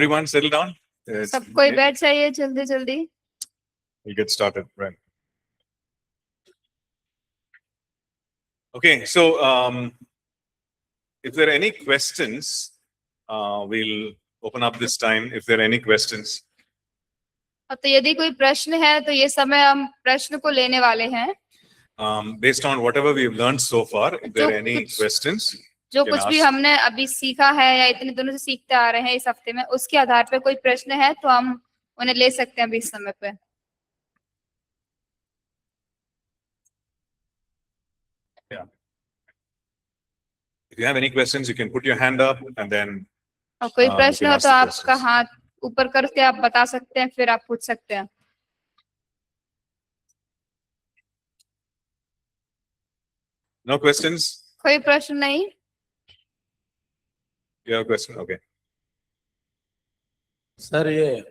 Everyone settle down. सब कोई बैठ जाइए जल्दी जल्दी. We'll get started, right? Okay, so if there are any questions, we'll open up this time. If there are any questions, तो यदि कोई प्रश्न है तो ये समय हम प्रश्न को लेने वाले हैं. based on whatever we have learned so far, if there are any questions, जो you कुछ can भी ask. हमने अभी सीखा है या इतने दिनों से सीखते आ रहे हैं इस हफ्ते में, उसके आधार पे कोई प्रश्न है तो हम उन्हें ले सकते हैं अभी इस समय पे. Yeah. If you have any questions, you can put your hand up and then और कोई you प्रश्न can हो ask तो the आपका questions. हाथ ऊपर करके आप बता सकते हैं, फिर आप पूछ सकते हैं. No questions? कोई प्रश्न नहीं. You have a question? Okay. Sir ये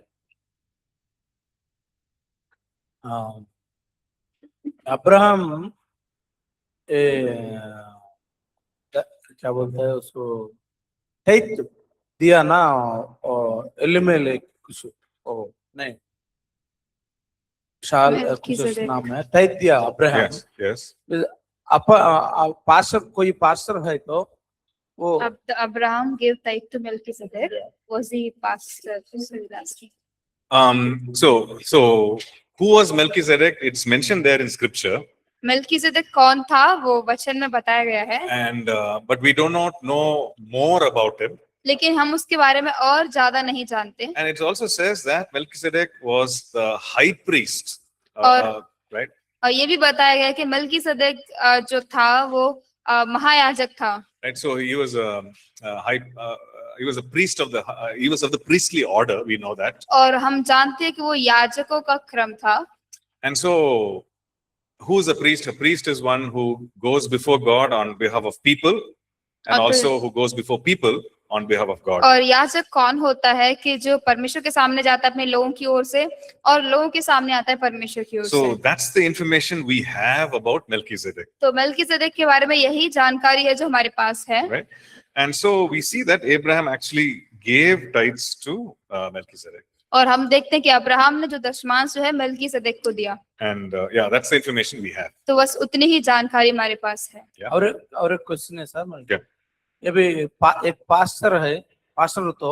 अब्राहम क्या बोलते हैं उसको, फेथ दिया ना, और एलिमेलेक कुछ नहीं, शाल कुछ नाम है, फेथ दिया अब्राहम. Yes, yes. पास्टर, कोई पास्टर है तो वो Abraham gave tithe to Melchizedek. Was he pastor? So who was Melchizedek? It's mentioned there in scripture. Melchizedek कौन था वो वचन में बताया गया है. And but we do not know more about him. लेकिन हम उसके बारे में और ज्यादा नहीं जानते. And it also says that Melchizedek was the high priest, और right? और ये भी बताया गया कि मेल्कीसेदेक जो था वो महायाजक था. Right. So he was a he was a priest of the he was of the priestly order. We know that. और हम जानते हैं कि वो याजकों का क्रम था. And so, who is a priest? A priest is one who goes before God on behalf of people, and also who goes before people on behalf of God. और याजक कौन होता है कि जो परमेश्वर के सामने जाता है अपने लोगों की ओर से और लोगों के सामने आता है परमेश्वर की ओर से. So that's the information we have about Melchizedek. तो मेल्कीसेदेक के बारे में यही जानकारी है जो हमारे पास है. Right. And so we see that Abraham actually gave tithes to Melchizedek. और हम देखते हैं कि अब्राहम ने जो दशमांश जो है मेल्कीसेदेक को दिया. And yeah, that's the information we have. तो बस उतनी ही जानकारी हमारे पास है. Yeah. और एक क्वेश्चन है सर. Yeah. ये भी एक पास्टर है, पास्टर तो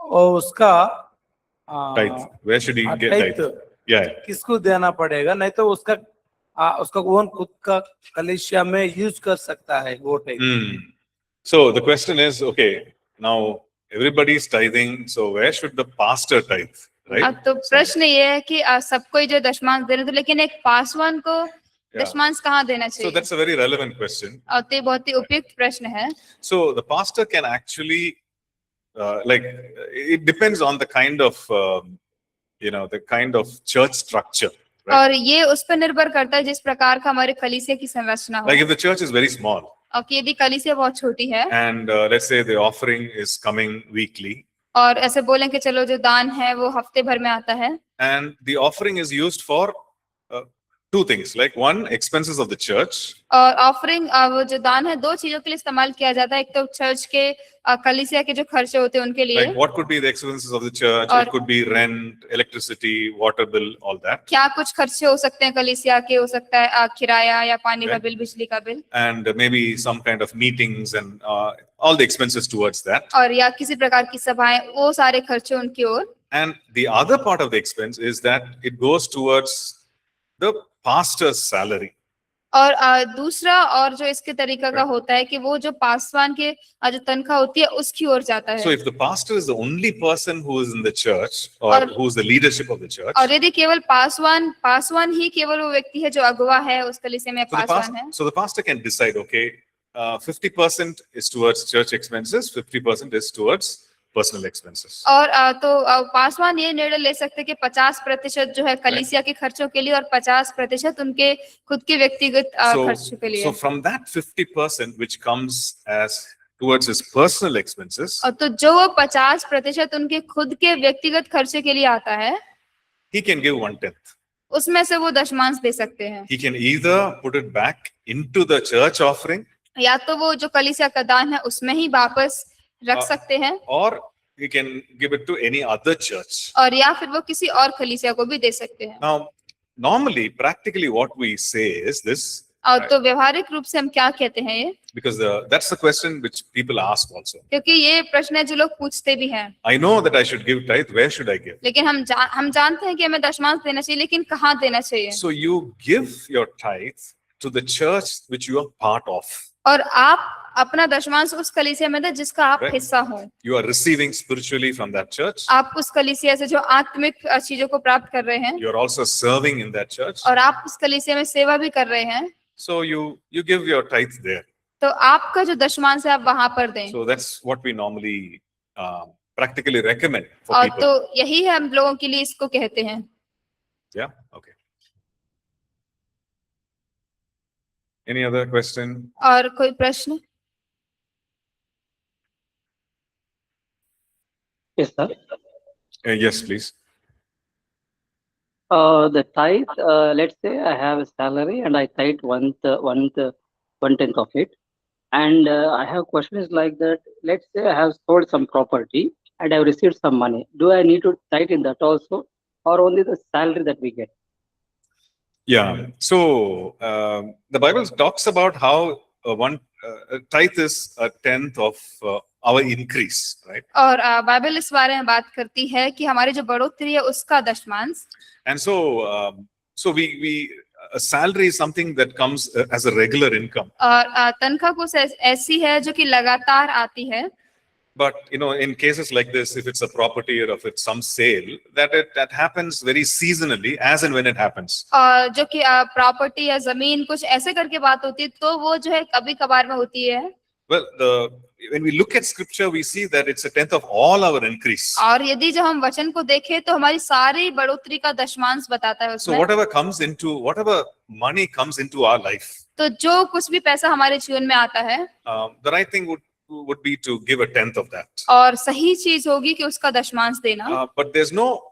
और उसका Tithe. Where should he get tithe? Yeah. किसको देना पड़ेगा? नहीं तो उसका वो खुद का कलीसिया में यूज कर सकता है वो tithe. So the question is, okay, now everybody is tithing, so where should the pastor tithe, right? तो प्रश्न ये है कि सबको जो दशमांश देना, तो लेकिन एक पासवान को दशमांश कहाँ देना चाहिए? So that's a very relevant question. और तो ये बहुत ही उपयुक्त प्रश्न है. So the pastor can actually, like, it depends on the kind of, the kind of church structure. Right? और ये उस पर निर्भर करता है जिस प्रकार का हमारे कलीसिया की संरचना हो. Like if the church is very small. और यदि कलीसिया बहुत छोटी है. And let's say the offering is coming weekly. और ऐसे बोलें कि चलो जो दान है वो हफ्ते भर में आता है. And the offering is used for two things, like one, expenses of the church. और ऑफरिंग वो जो दान है दो चीजों के लिए इस्तेमाल किया जाता है. एक तो चर्च के कलीसिया के जो खर्चे होते हैं उनके लिए. Like what could be the expenses of the church? It could be rent, electricity, water bill, all that. क्या कुछ खर्चे हो सकते हैं कलीसिया के, हो सकता है किराया या पानी का बिल, बिजली का bill. And maybe some kind of meetings and all the expenses towards that. और या किसी प्रकार की सभाएं, वो सारे खर्चे उनकी ओर. And the other part of the expense is that it goes towards the pastor's salary. और दूसरा और जो इसके तरीका का होता है कि वो जो पासवान के जो तनख्वाह होती है उसकी ओर जाता है. So if the pastor is the only person who is in the church or who is the leadership of the church. और यदि केवल पासवान ही केवल वो व्यक्ति है जो अगुवा है उस कलीसिया में, पासवान है. So the pastor can decide, okay, 50% is towards church expenses, 50% is towards personal expenses. और तो पासवान ये निर्णय ले सकते हैं कि 50% जो है कलीसिया के खर्चों के लिए और 50% उनके खुद के व्यक्तिगत खर्चों के लिए. So from that 50% which comes as towards his personal expenses, और तो जो 50% उनके खुद के व्यक्तिगत खर्चे के लिए आता है, he can give 1/10. उसमें से वो दशमांश दे सकते हैं. He can either put it back into the church offering, या तो वो जो कलीसिया का दान है उसमें ही वापस रख सकते हैं, or he can give it to any other church. और या फिर वो किसी और कलीसिया को भी दे सकते हैं। Now, normally, practically what we say is this, और तो व्यवहारिक रूप से हम क्या कहते हैं ये, because that's the question which people ask also. क्योंकि ये प्रश्न है जो लोग पूछते भी हैं। I know that I should give tithe, where should I give? लेकिन हम जानते हैं कि हमें दशमांश देना चाहिए, लेकिन कहाँ देना चाहिए। So you give your tithe to the church which you are part of. और आप अपना दशमांश उस कलीसिया में दें जिसका आप Right. हिस्सा हो। You are receiving spiritually from that church. आप उस कलीसिया से जो आत्मिक चीजों को प्राप्त कर रहे हैं, You are also serving in that church. और आप उस कलीसिया में सेवा भी कर रहे हैं, So you give your tithe there. तो आपका जो दशमांश है आप वहां पर दें। So that's what we normally practically recommend for और people. तो यही है हम लोगों के लिए इसको कहते हैं। Yeah. Okay. Any other question? और कोई प्रश्न? Yes, sir. Yes, please. The tithe, let's say I have a salary and I tithe one tenth of it. And I have questions like that. Let's say I have sold some property and I have received some money. Do I need to tithe in that also, or only the salary that we get? Yeah. So the Bible talks about how tithe is a tenth of our increase, right? और Bible इस बारे में बात करती है कि हमारी जो बढ़ोतरी है उसका दशमांश। And so we a salary is something that comes as a regular income. और तनख्वाह कुछ ऐसी है जो कि लगातार आती है। But in cases like this, if it's a property or if it's some sale, that happens very seasonally, as and when it happens. और जो कि प्रॉपर्टी या जमीन कुछ ऐसे करके बात होती है, तो वो जो है कभी कभार में होती है। Well, when we look at scripture, we see that it's a tenth of all our increase. और यदि जब हम वचन को देखें तो हमारी सारी बढ़ोतरी का दशमांश बताता है So उसमें। whatever money comes into our life, तो जो कुछ भी पैसा हमारे जीवन में आता है, the right thing would be to give a tenth of that. और सही चीज होगी कि उसका दशमांश देना। But there's no,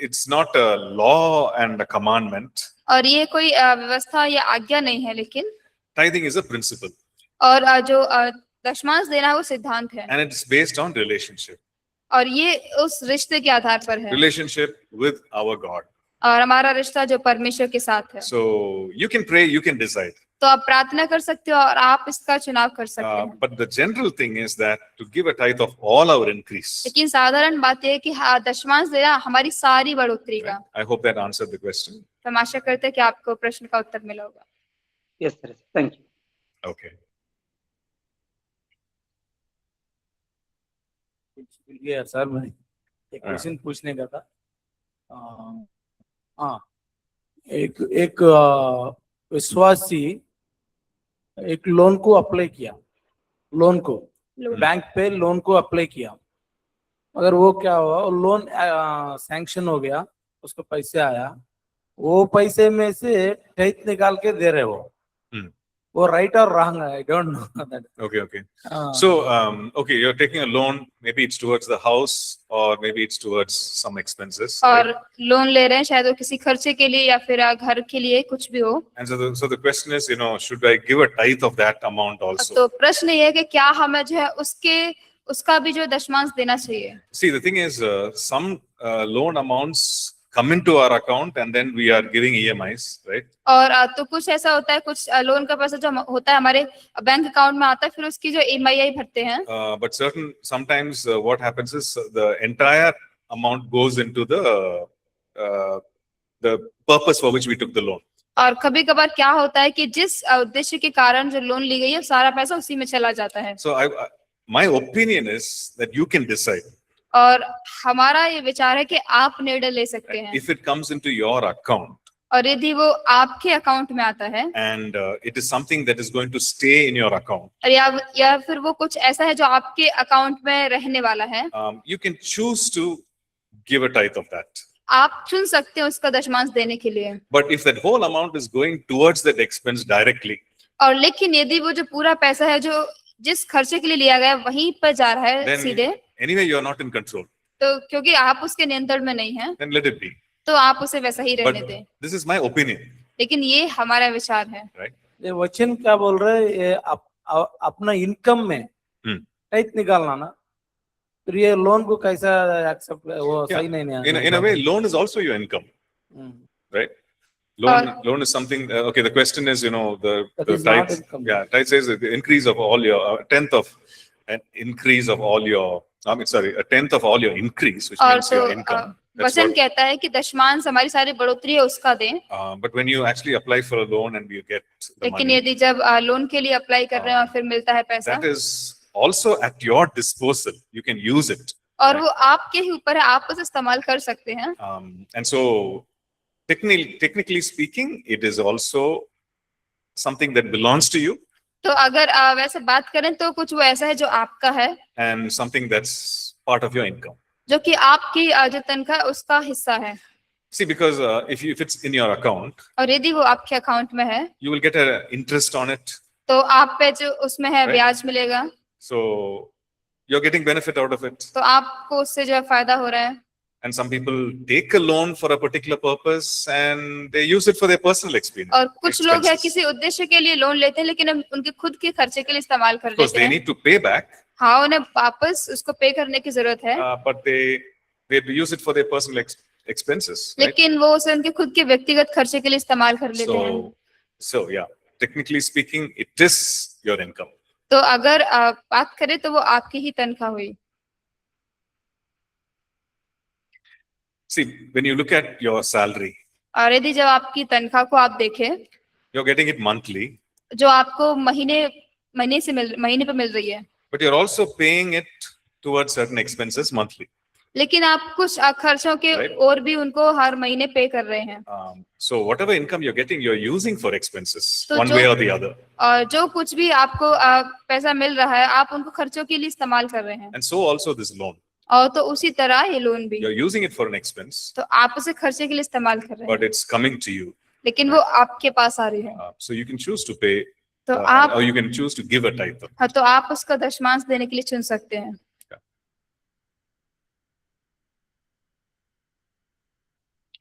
it's not a law and a commandment. और ये कोई व्यवस्था या आज्ञा नहीं है, लेकिन Tithing is a principle, और जो दशमांश देना है वो सिद्धांत है, and it's based on relationship. और ये उस रिश्ते के आधार पर है, Relationship with our God. और हमारा रिश्ता जो परमेश्वर के साथ है। So you can pray, you can decide. तो आप प्रार्थना कर सकते हो और आप इसका चुनाव कर सकते हैं। But the general thing is that to give a tithe of all our increase. लेकिन साधारण बात यह है कि हाँ, दशमांश देना हमारी सारी बढ़ोतरी का। I hope that answered the question. तो हम आशा करते हैं कि आपको प्रश्न का उत्तर मिला होगा। Yes, sir. Thank you. Okay. कुछ गया सर, मैं एक हाँ। क्वेश्चन पूछने का था। हाँ, एक विश्वासी एक लोन को अप्लाई किया, बैंक पे लोन को अप्लाई किया, मगर वो क्या हुआ, वो लोन सैंक्शन हो गया, उसको पैसे आया, वो पैसे में से टैक्स निकाल के दे रहे वो राइट और wrong, I don't know that. Okay. So, okay, you're taking a loan. Maybe it's towards the house, or maybe it's towards some expenses. और Right? लोन ले रहे हैं, शायद वो किसी खर्चे के लिए या फिर घर के लिए, कुछ भी हो। And so the question is, should I give a tithe of that amount also? तो प्रश्न ये है कि क्या हमें जो है उसका भी जो दशमांश देना चाहिए। See, the thing is, some loan amounts come into our account, and then we are giving EMIs, right? और तो कुछ ऐसा होता है, कुछ लोन का पैसा जो होता है हमारे बैंक अकाउंट में आता है, फिर उसकी जो EMI भरते हैं। But sometimes what happens is the entire amount goes into the purpose for which we took the loan. और कभी कभार क्या होता है कि जिस उद्देश्य के कारण जो लोन ली गई है, सारा पैसा उसी में चला जाता है। So my opinion is that you can decide. और हमारा ये विचार है कि आप निर्णय ले सकते हैं। If it comes into your account, और यदि वो आपके अकाउंट में आता है, and it is something that is going to stay in your account, और या फिर वो कुछ ऐसा है जो आपके अकाउंट में रहने वाला है, you can choose to give a tithe of that. आप चुन सकते हैं उसका दशमांश देने के लिए। But if that whole amount is going towards that expense directly, और लेकिन यदि वो जो पूरा पैसा है जो जिस खर्चे के लिए लिया गया वहीं पर जा रहा है then सीधे, anyway you are not in control. तो क्योंकि आप उसके नियंत्रण में नहीं हैं, Then let it be. तो आप उसे वैसा ही But रहने दें। this is my opinion, लेकिन ये हमारा विचार है। right? ये वचन क्या बोल रहे हैं, ये अपना इनकम में टैक्स निकालना ना, फिर ये लोन को कैसा एक्सेप्ट वो Yeah. सही नहीं In a way, loan is also your income, Hmm. right? Loan is something, okay, the question is, the That the is not tithe. income. Yeah, tithe says that the increase of all your, an increase of all your, a tenth of all your increase, which और means तो your income. That's वचन what, कहता है कि दशमांश हमारी सारी बढ़ोतरी है उसका दें, but when you actually apply for a loan and you get the लेकिन money, यदि जब लोन के लिए अप्लाई कर रहे हैं और फिर मिलता है पैसा, that is also at your disposal. You can use it. और वो आपके ही ऊपर है, आप उसे इस्तेमाल कर सकते हैं। And so, technically speaking, it is also something that belongs to you तो अगर वैसे बात करें तो कुछ वो ऐसा है जो आपका है, and something that's part of your income. जो कि आपकी जो तनख्वाह है उसका हिस्सा है। See, because if it's in your account, और यदि वो आपके अकाउंट में है you will get an interest on it. तो आप पे जो उसमें है Right. ब्याज मिलेगा, So you're getting benefit out of it. तो आपको उससे जो है फायदा हो रहा है। And some people take a loan for a particular purpose and they use it for their personal experience. और कुछ लोग है expenses. किसी उद्देश्य के लिए लोन लेते हैं लेकिन हम उनके खुद के खर्चे के लिए इस्तेमाल कर Because लेते they हैं। need to pay back, हाँ, उन्हें वापस उसको पे करने की जरूरत है, but they use it for their personal expenses. Right? लेकिन वो उसे उनके खुद के व्यक्तिगत खर्चे के लिए इस्तेमाल कर लेते हैं। So yeah, technically speaking, it is your income. तो अगर बात करें तो वो आपकी ही तनख्वाह हुई। See, when you look at your salary, और यदि जब आपकी तनख्वाह को आप देखें you're getting it monthly, जो आपको महीने पे मिल रही है, but you're also paying it towards certain expenses monthly. लेकिन आप कुछ खर्चों के Right. और भी उनको हर महीने पे कर रहे हैं। So whatever income you're getting, you're using for expenses, So one way or the other. और जो कुछ भी आपको पैसा मिल रहा है आप उनको खर्चों के लिए इस्तेमाल कर रहे हैं। And so also this loan, और तो उसी तरह ये लोन भी, you're using it for an expense, तो आप उसे खर्चे के लिए इस्तेमाल कर रहे but हैं, it's coming to you. लेकिन वो आपके पास आ रही है। So you can choose to pay, तो आप or you can choose to give a tithe. हाँ, तो आप उसका दशमांश देने के लिए चुन सकते हैं।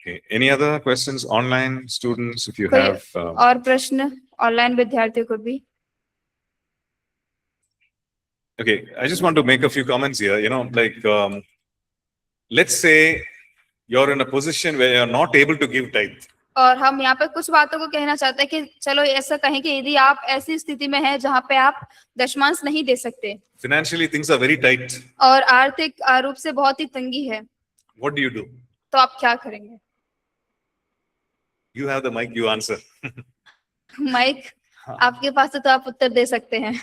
Okay. Any other questions online, students, if you कोई have? और प्रश्न ऑनलाइन विद्यार्थियों को भी? Okay, I just want to make a few comments here. Let's say you're in a position where you're not able to give tithe. और हम यहाँ पे कुछ बातों को कहना चाहते हैं कि चलो ऐसा कहें कि यदि आप ऐसी स्थिति में हैं जहाँ पे आप दशमांश नहीं दे सकते Financially, things are very tight. और आर्थिक रूप से बहुत ही तंगी है, What do you do? तो आप क्या करेंगे? You have the mic, you answer. Mic आपके पास है तो आप उत्तर दे सकते हैं।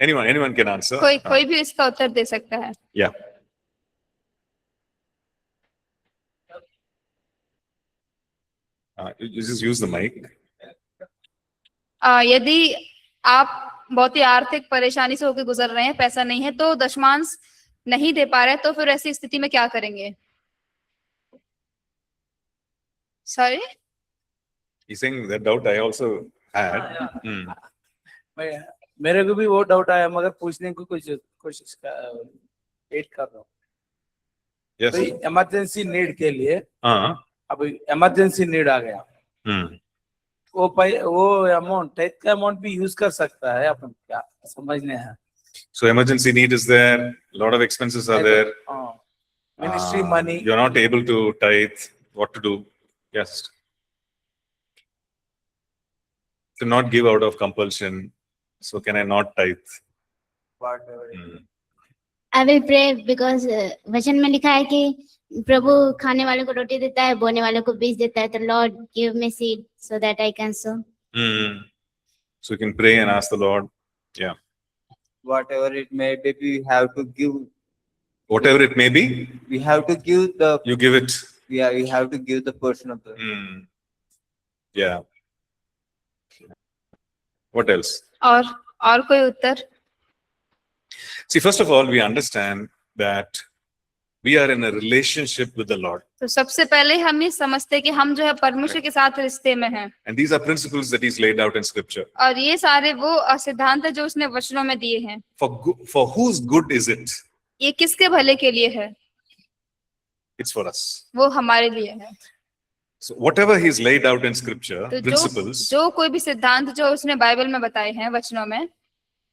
Anyone can answer. कोई भी इसका उत्तर दे सकता है। Yeah. You just use the mic. यदि आप बहुत ही आर्थिक परेशानी से होकर गुजर रहे हैं, पैसा नहीं है, तो दशमांश नहीं दे पा रहे, तो फिर ऐसी स्थिति में क्या करेंगे? Sorry, He's saying that doubt I also had. Hmm. मेरे को भी वो डाउट आया मगर पूछने की कोशिश वेट कर रहा हूँ। Yes. तो इमरजेंसी नीड के लिए Uh-huh. अब इमरजेंसी नीड आ गया, Hmm. वो अमाउंट टाइप का अमाउंट भी यूज कर सकता है अपन, क्या समझने हैं? So emergency need is there. A lot of expenses are there. Ministry money, You're not able to tithe. What to do? Yes. To not give out of compulsion. So can I not tithe? Hmm. I will pray because वचन में लिखा है कि प्रभु खाने वाले को रोटी देता है, बोने वाले को बीज देता है, तो Lord give me seed so that I can sow. Hmm. So you can pray and ask the Lord. Yeah. Whatever it may be, we have to give. Whatever it may be, We have to give the. you give it. Yeah, we have to give the portion of the. Hmm. Yeah. What else? और कोई उत्तर? See, first of all, we understand that we are in a relationship with the Lord. तो सबसे पहले हम ये समझते हैं कि हम जो है परमेश्वर के साथ रिश्ते में हैं, And these are principles that He's laid out in Scripture. और ये सारे वो सिद्धांत है जो उसने वचनों में दिए हैं। For whose good is it? ये किसके भले के लिए है? It's for us. वो हमारे लिए है। So whatever He's laid out in Scripture, तो principles, जो कोई भी सिद्धांत जो उसने बाइबल में बताए हैं वचनों में,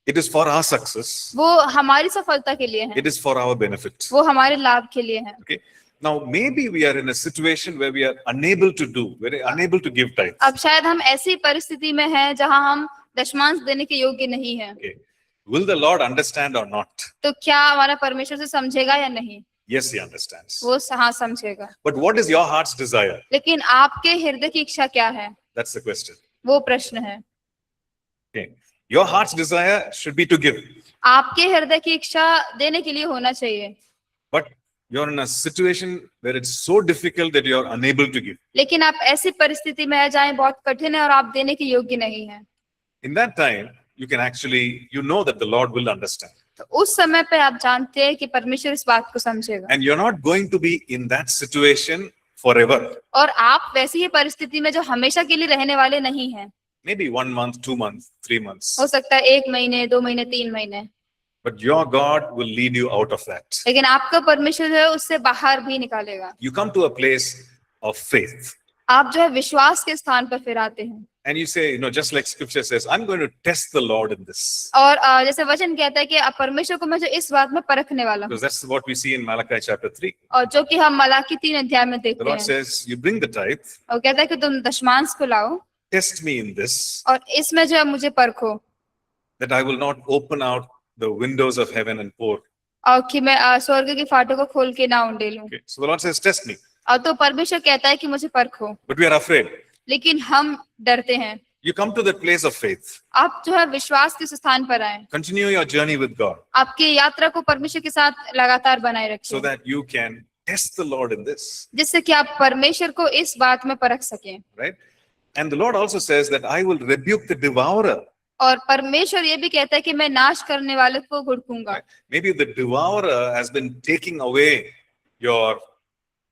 It is for our success. वो हमारी सफलता के लिए है, It is for our benefit. वो हमारे लाभ के लिए है। Okay. Now, maybe we are in a situation where we are unable to do, we're unable to give tithe. अब शायद हम ऐसी परिस्थिति में हैं जहां हम दशमांश देने के योग्य नहीं हैं। Okay. Will the Lord understand or not? तो क्या हमारा परमेश्वर से समझेगा या नहीं? Yes, he understands. वो हाँ समझेगा। But what is your heart's desire? लेकिन आपके हृदय की इच्छा क्या है? That's the question. वो प्रश्न है। Okay. Your heart's desire should be to give. आपके हृदय की इच्छा देने के लिए होना चाहिए, But you're in a situation where it's so difficult that you're unable to give. लेकिन आप ऐसी परिस्थिति में है जहाँ बहुत कठिन है और आप देने के योग्य नहीं है। In that time, you can actually, you know that the Lord will understand. तो उस समय पे आप जानते हैं कि परमेश्वर इस बात को समझेगा, And you're not going to be in that situation forever. और आप वैसी ही परिस्थिति में जो हमेशा के लिए रहने वाले नहीं हैं। Maybe 1 month, 2 months, 3 months. हो सकता है 1 महीने, 2 महीने, 3 महीने, But your God will lead you out of that. लेकिन आपका परमेश्वर है उससे बाहर भी निकालेगा। You come to a place of faith. आप जो है विश्वास के स्थान पर फिर आते हैं, And you say, just like scripture says, I'm going to test the Lord in this. और जैसे वचन कहता है कि परमेश्वर को मैं जो इस बात में परखने वाला हूँ, Because that's what we see in Malachi chapter 3. और जो कि हम मलाकी 3 अध्याय में The देखते Lord हैं। says, you bring the tithe, और कहता है कि तुम दशमांश को लाओ test me in this, और इसमें जो है मुझे परखो, that I will not open out the windows of heaven and pour. और कि मैं स्वर्ग के फाटकों को खोल के ना उंडेलूं। Okay. So the Lord says, test me. और तो परमेश्वर कहता है कि मुझे परखो, But we are afraid. लेकिन हम डरते हैं। You come to that place of faith. आप जो है विश्वास के स्थान पर आए, Continue your journey with God आपकी यात्रा को परमेश्वर के साथ लगातार बनाए so रखिए, that you can test the Lord in this. जिससे कि आप परमेश्वर को इस बात में परख सकें। Right? And the Lord also says that I will rebuke the devourer. और परमेश्वर ये भी कहता है कि मैं नाश करने वाले को घुड़कूंगा। Maybe the devourer has been taking away your,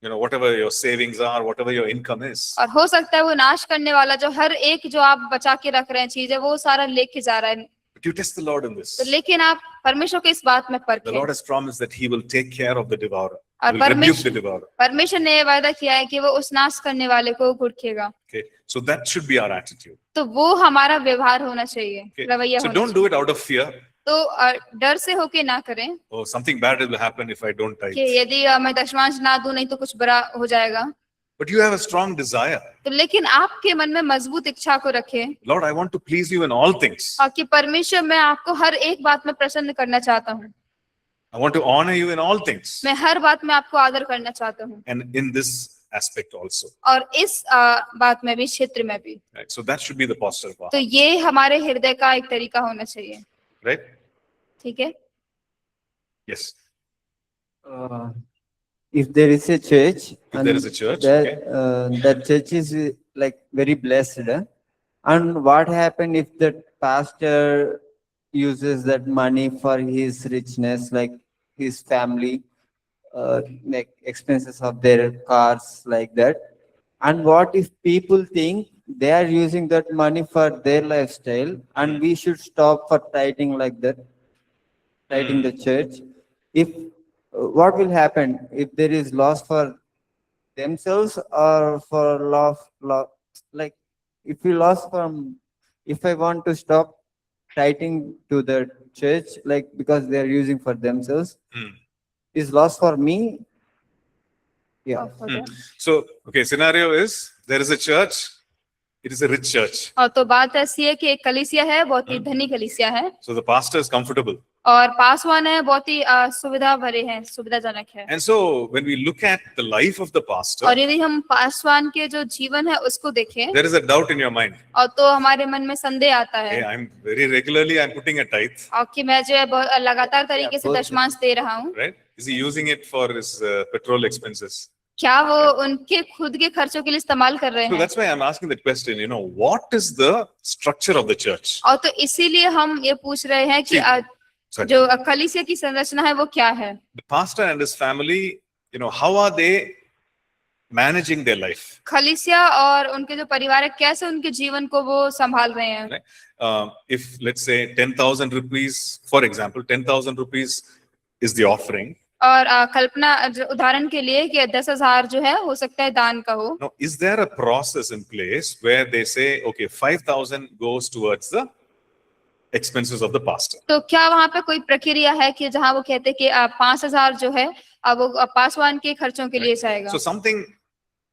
whatever your savings are, whatever your income is. और हो सकता है वो नाश करने वाला जो हर एक जो आप बचा के रख रहे हैं चीज है वो सारा लेके जा रहा है। But you test the Lord in this. तो लेकिन आप परमेश्वर को इस बात में The परखें, Lord has promised that He will take care of the devourer. और He will rebuke the devourer. परमेश्वर ने ये वायदा किया है कि वो उस नाश करने वाले को घुड़केगा। Okay, so that should be our attitude. तो वो हमारा व्यवहार होना चाहिए, Okay. रवैया So होना don't चाहिए। do it out of fear. तो डर से होके ना करें Oh, something bad will happen if I don't कि tithe. यदि मैं दशमांश ना दूं नहीं तो कुछ बुरा हो जाएगा। But you have a strong desire. तो लेकिन आपके मन में मजबूत इच्छा को रखें, Lord, I want to please you in all things. और कि परमेश्वर मैं आपको हर एक बात में प्रसन्न करना चाहता हूँ, I want to honor you in all things. मैं हर बात में आपको आदर करना चाहता हूँ, And in this aspect also. और इस बात में भी, क्षेत्र में भी। Right? So that should be the posture of our तो heart. ये हमारे हृदय का एक तरीका होना चाहिए। Right? ठीक है। Yes. If there is a church, If there is a church, that church is like very blessed. And what happen if the pastor uses that money for his richness, like his family, like expenses of their cars, like that? And what if people think they are using that money for their lifestyle, and we should stop for tithing like that, tithing the church? If what will happen if there is loss for themselves or for loss, like if we lost from, if I want to stop tithing to the church, like because they are using for themselves, is loss for me? Yeah. So, okay, scenario is there is a church. It is a rich church. और तो बात ऐसी है कि एक कलीसिया है, बहुत ही धनी कलीसिया है, So the pastor is comfortable. और पासवान है, बहुत ही सुविधा भरे हैं, सुविधाजनक है। And so when we look at the life of the pastor, और यदि हम पासवान के जो जीवन है उसको देखें, there is a doubt in your mind. और तो हमारे मन में संदेह आता Hey, है, I'm very regularly, I'm putting a tithe, और कि मैं जो है बहुत लगातार तरीके से बहुत- दशमांश दे रहा हूँ, right? Is he using it for his petrol expenses? क्या वो उनके खुद के खर्चों के लिए इस्तेमाल कर रहे So हैं? that's why I'm asking that question, what is the structure of the church? और तो इसीलिए हम ये पूछ रहे हैं कि Sorry. जो कलीसिया की संरचना है वो क्या है? The pastor and his family, how are they managing their life? कलीसिया और उनके जो परिवार है कैसे उनके जीवन को वो संभाल रहे हैं? If let's say 10,000 rupees, for example, 10,000 rupees is the offering. और कल्पना उदाहरण के लिए कि 10,000 जो है हो सकता है दान का हो। Now, is there a process in place where they say, okay, 5,000 goes towards the expenses of the pastor. तो क्या वहाँ पे कोई प्रक्रिया है कि जहाँ वो कहते हैं कि 5,000 जो है अब वो पासवान के खर्चों के लिए जाएगा? So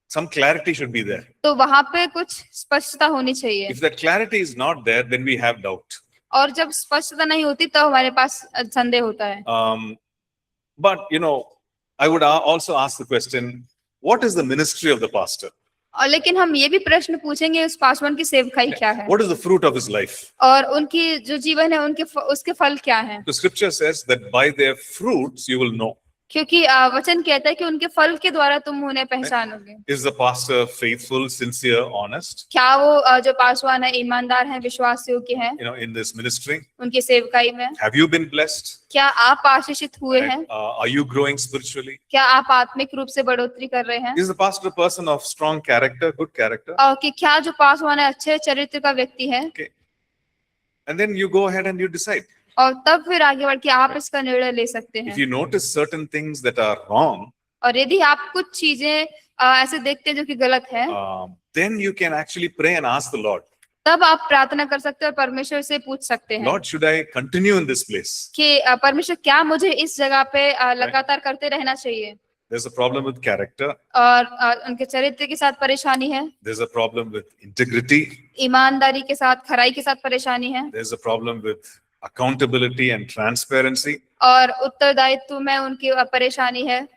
some clarity should be there. तो वहाँ पे कुछ स्पष्टता होनी चाहिए, If that clarity is not there, then we have doubt. और जब स्पष्टता नहीं होती तो हमारे पास संदेह होता है। But I would also ask the question, what is the ministry of the pastor? और लेकिन हम ये भी प्रश्न पूछेंगे उस पासवान की सेवकाई क्या है, What is the fruit of his life? और उनकी जो जीवन है उसके फल क्या हैं? The scripture says that by their fruits you will know. क्योंकि वचन कहता है कि उनके फल के द्वारा तुम उन्हें पहचानोगे। Is the pastor faithful, sincere, honest? क्या वो जो पासवान है ईमानदार हैं, विश्वास योग्य हैं In this ministry? उनकी सेवकाई में? Have you been blessed? क्या आप आशीषित हुए हैं? Are you growing spiritually? क्या आप आत्मिक रूप से बढ़ोतरी कर रहे हैं? Is the pastor a person of strong character, good character? और कि क्या जो पासवान है अच्छे चरित्र का व्यक्ति है? And then you go ahead and you decide. और तब फिर आगे बढ़ के आप इसका निर्णय ले सकते If हैं। you notice certain things that are wrong, और यदि आप कुछ चीजें ऐसे देखते हैं जो कि गलत है, then you can actually pray and ask the Lord, तब आप प्रार्थना कर सकते हैं और परमेश्वर से पूछ सकते हैं Lord, should I continue in this place? कि परमेश्वर क्या मुझे इस जगह पे लगातार करते रहना चाहिए? There's a problem with character. और उनके चरित्र के साथ परेशानी है, There's a problem with integrity. ईमानदारी के साथ, खराई के साथ परेशानी है, There's a problem with accountability and transparency. और उत्तरदायित्व में उनकी परेशानी है,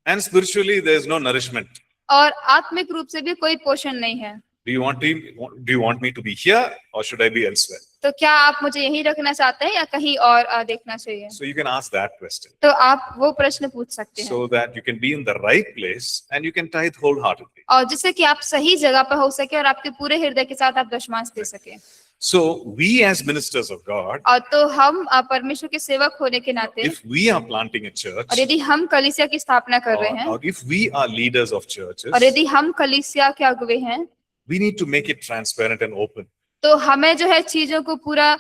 And spiritually, there's no nourishment. और आत्मिक रूप से भी कोई पोषण नहीं है। Do you want me to be here or should I be elsewhere? तो क्या आप मुझे यहीं रखना चाहते हैं या कहीं और देखना चाहिए? So you can ask that question तो आप वो प्रश्न पूछ सकते हैं, so that you can be in the right place and you can tithe wholeheartedly. और जिससे कि आप सही जगह पर हो सके और आपके पूरे हृदय के साथ आप दशमांश दे सके। So we as ministers of God, और तो हम परमेश्वर के सेवक होने के नाते, if we are planting a church, और यदि हम कलीसिया की स्थापना कर रहे हैं, or if we are leaders of churches, और यदि हम कलीसिया के अगुवे हैं, we need to make it transparent and open. तो हमें जो है चीजों को पूरा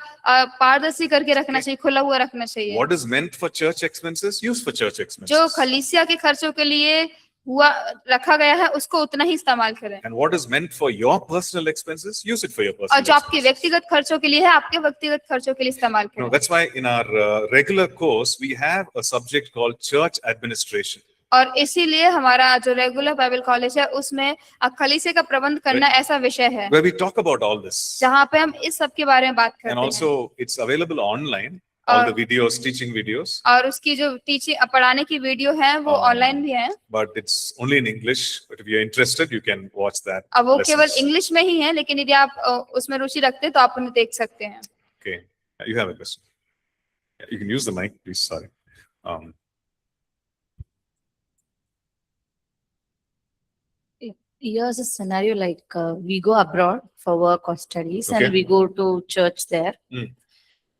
पारदर्शी करके रखना चाहिए, खुला हुआ रखना चाहिए। What is meant for church expenses, use for church जो expenses. कलीसिया के खर्चों के लिए हुआ रखा गया है उसको उतना ही इस्तेमाल करें, And what is meant for your personal expenses, use it for your और personal जो आपके expenses. व्यक्तिगत खर्चों के लिए है आपके व्यक्तिगत खर्चों के लिए इस्तेमाल करें। That's why in our regular course, we have a subject called church administration. और इसीलिए हमारा जो रेगुलर बाइबल कॉलेज है उसमें कलीसिया का प्रबंध करना ऐसा विषय है Where we talk about all this. जहाँ पे हम इस सब के बारे में बात And करते हैं, also it's available online, all the videos, teaching videos, और उसकी जो टीचिंग पढ़ाने की वीडियो है वो ऑनलाइन भी है, but it's only in English. But if you're interested, you can watch that. अब वो केवल lessons. इंग्लिश में ही है, लेकिन यदि आप उसमें रुचि रखते हैं तो आप उन्हें देख सकते हैं। Okay, you have a question. Yeah, you can use the mic, please. Sorry. Here's a scenario like we go abroad for work or studies Okay. and we go to church there. Mm.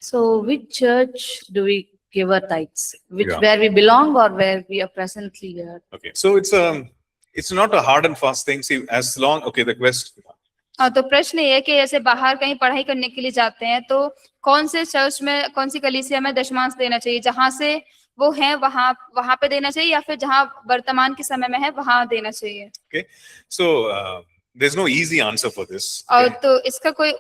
So which church do we give our tithes? Yeah. Where we belong or where we are presently here? Okay, so it's not a hard and fast thing. See, as long, okay, the question. तो प्रश्न ये है कि जैसे बाहर कहीं पढ़ाई करने के लिए जाते हैं तो कौन से चर्च में, कौन सी कलीसिया में दशमांश देना चाहिए, जहां से वो है वहां पे देना चाहिए या फिर जहां वर्तमान के समय में है वहां देना चाहिए? Okay, so there's no easy answer for this. और Okay? तो इसका कोई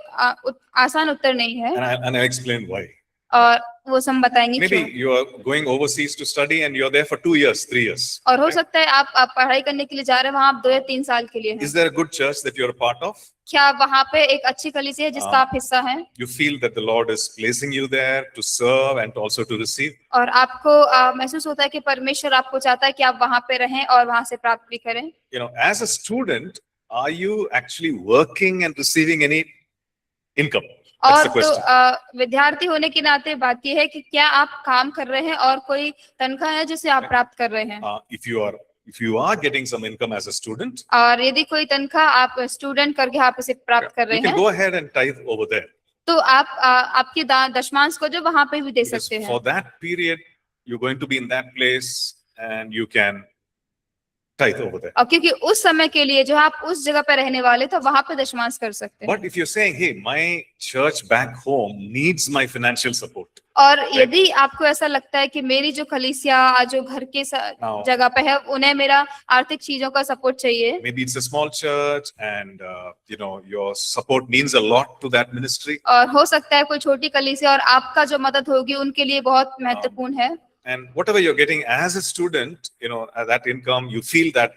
आसान उत्तर नहीं है, And I explain why. और वो सब बताएंगे Maybe क्यों। you are going overseas to study and you're there for 2 years, 3 years. और हो right? सकता है आप पढ़ाई करने के लिए जा रहे हैं, वहां आप 2 या 3 साल के लिए हैं। Is there a good church that you're a part of? क्या वहां पे एक अच्छी कलीसिया है जिसका आप हिस्सा हैं You feel that the Lord is placing you there to serve and also to receive. और आपको महसूस होता है कि परमेश्वर आपको चाहता है कि आप वहां पे रहें और वहां से प्राप्त भी करें? As a student, are you actually working and receiving any income? That's और the तो question. विद्यार्थी होने के नाते बात यह है कि क्या आप काम कर रहे हैं और कोई तनख्वाह है जिसे आप प्राप्त कर रहे हैं? If you are getting some income as a student, और यदि कोई तनख्वाह आप स्टूडेंट करके आप इसे प्राप्त कर रहे you can हैं go ahead and tithe over there. तो आप आपके दशमांश को जो वहां पे भी दे Because सकते हैं, for that period, you're going to be in that place and you can tithe over there. और क्योंकि उस समय के लिए जो आप उस जगह पे रहने वाले तो वहां पे दशमांश कर सकते हैं। But if you're saying, hey, my church back home needs my financial support. और यदि आपको ऐसा लगता है कि मेरी जो कलीसिया जो घर के Now- जगह पे है उन्हें मेरा आर्थिक चीजों का सपोर्ट चाहिए, Maybe it's a small church and, your support means a lot to that ministry. और हो सकता है कोई छोटी कलीसिया और आपका जो मदद होगी उनके लिए बहुत महत्वपूर्ण है। And whatever you're getting as a student, that income, you feel that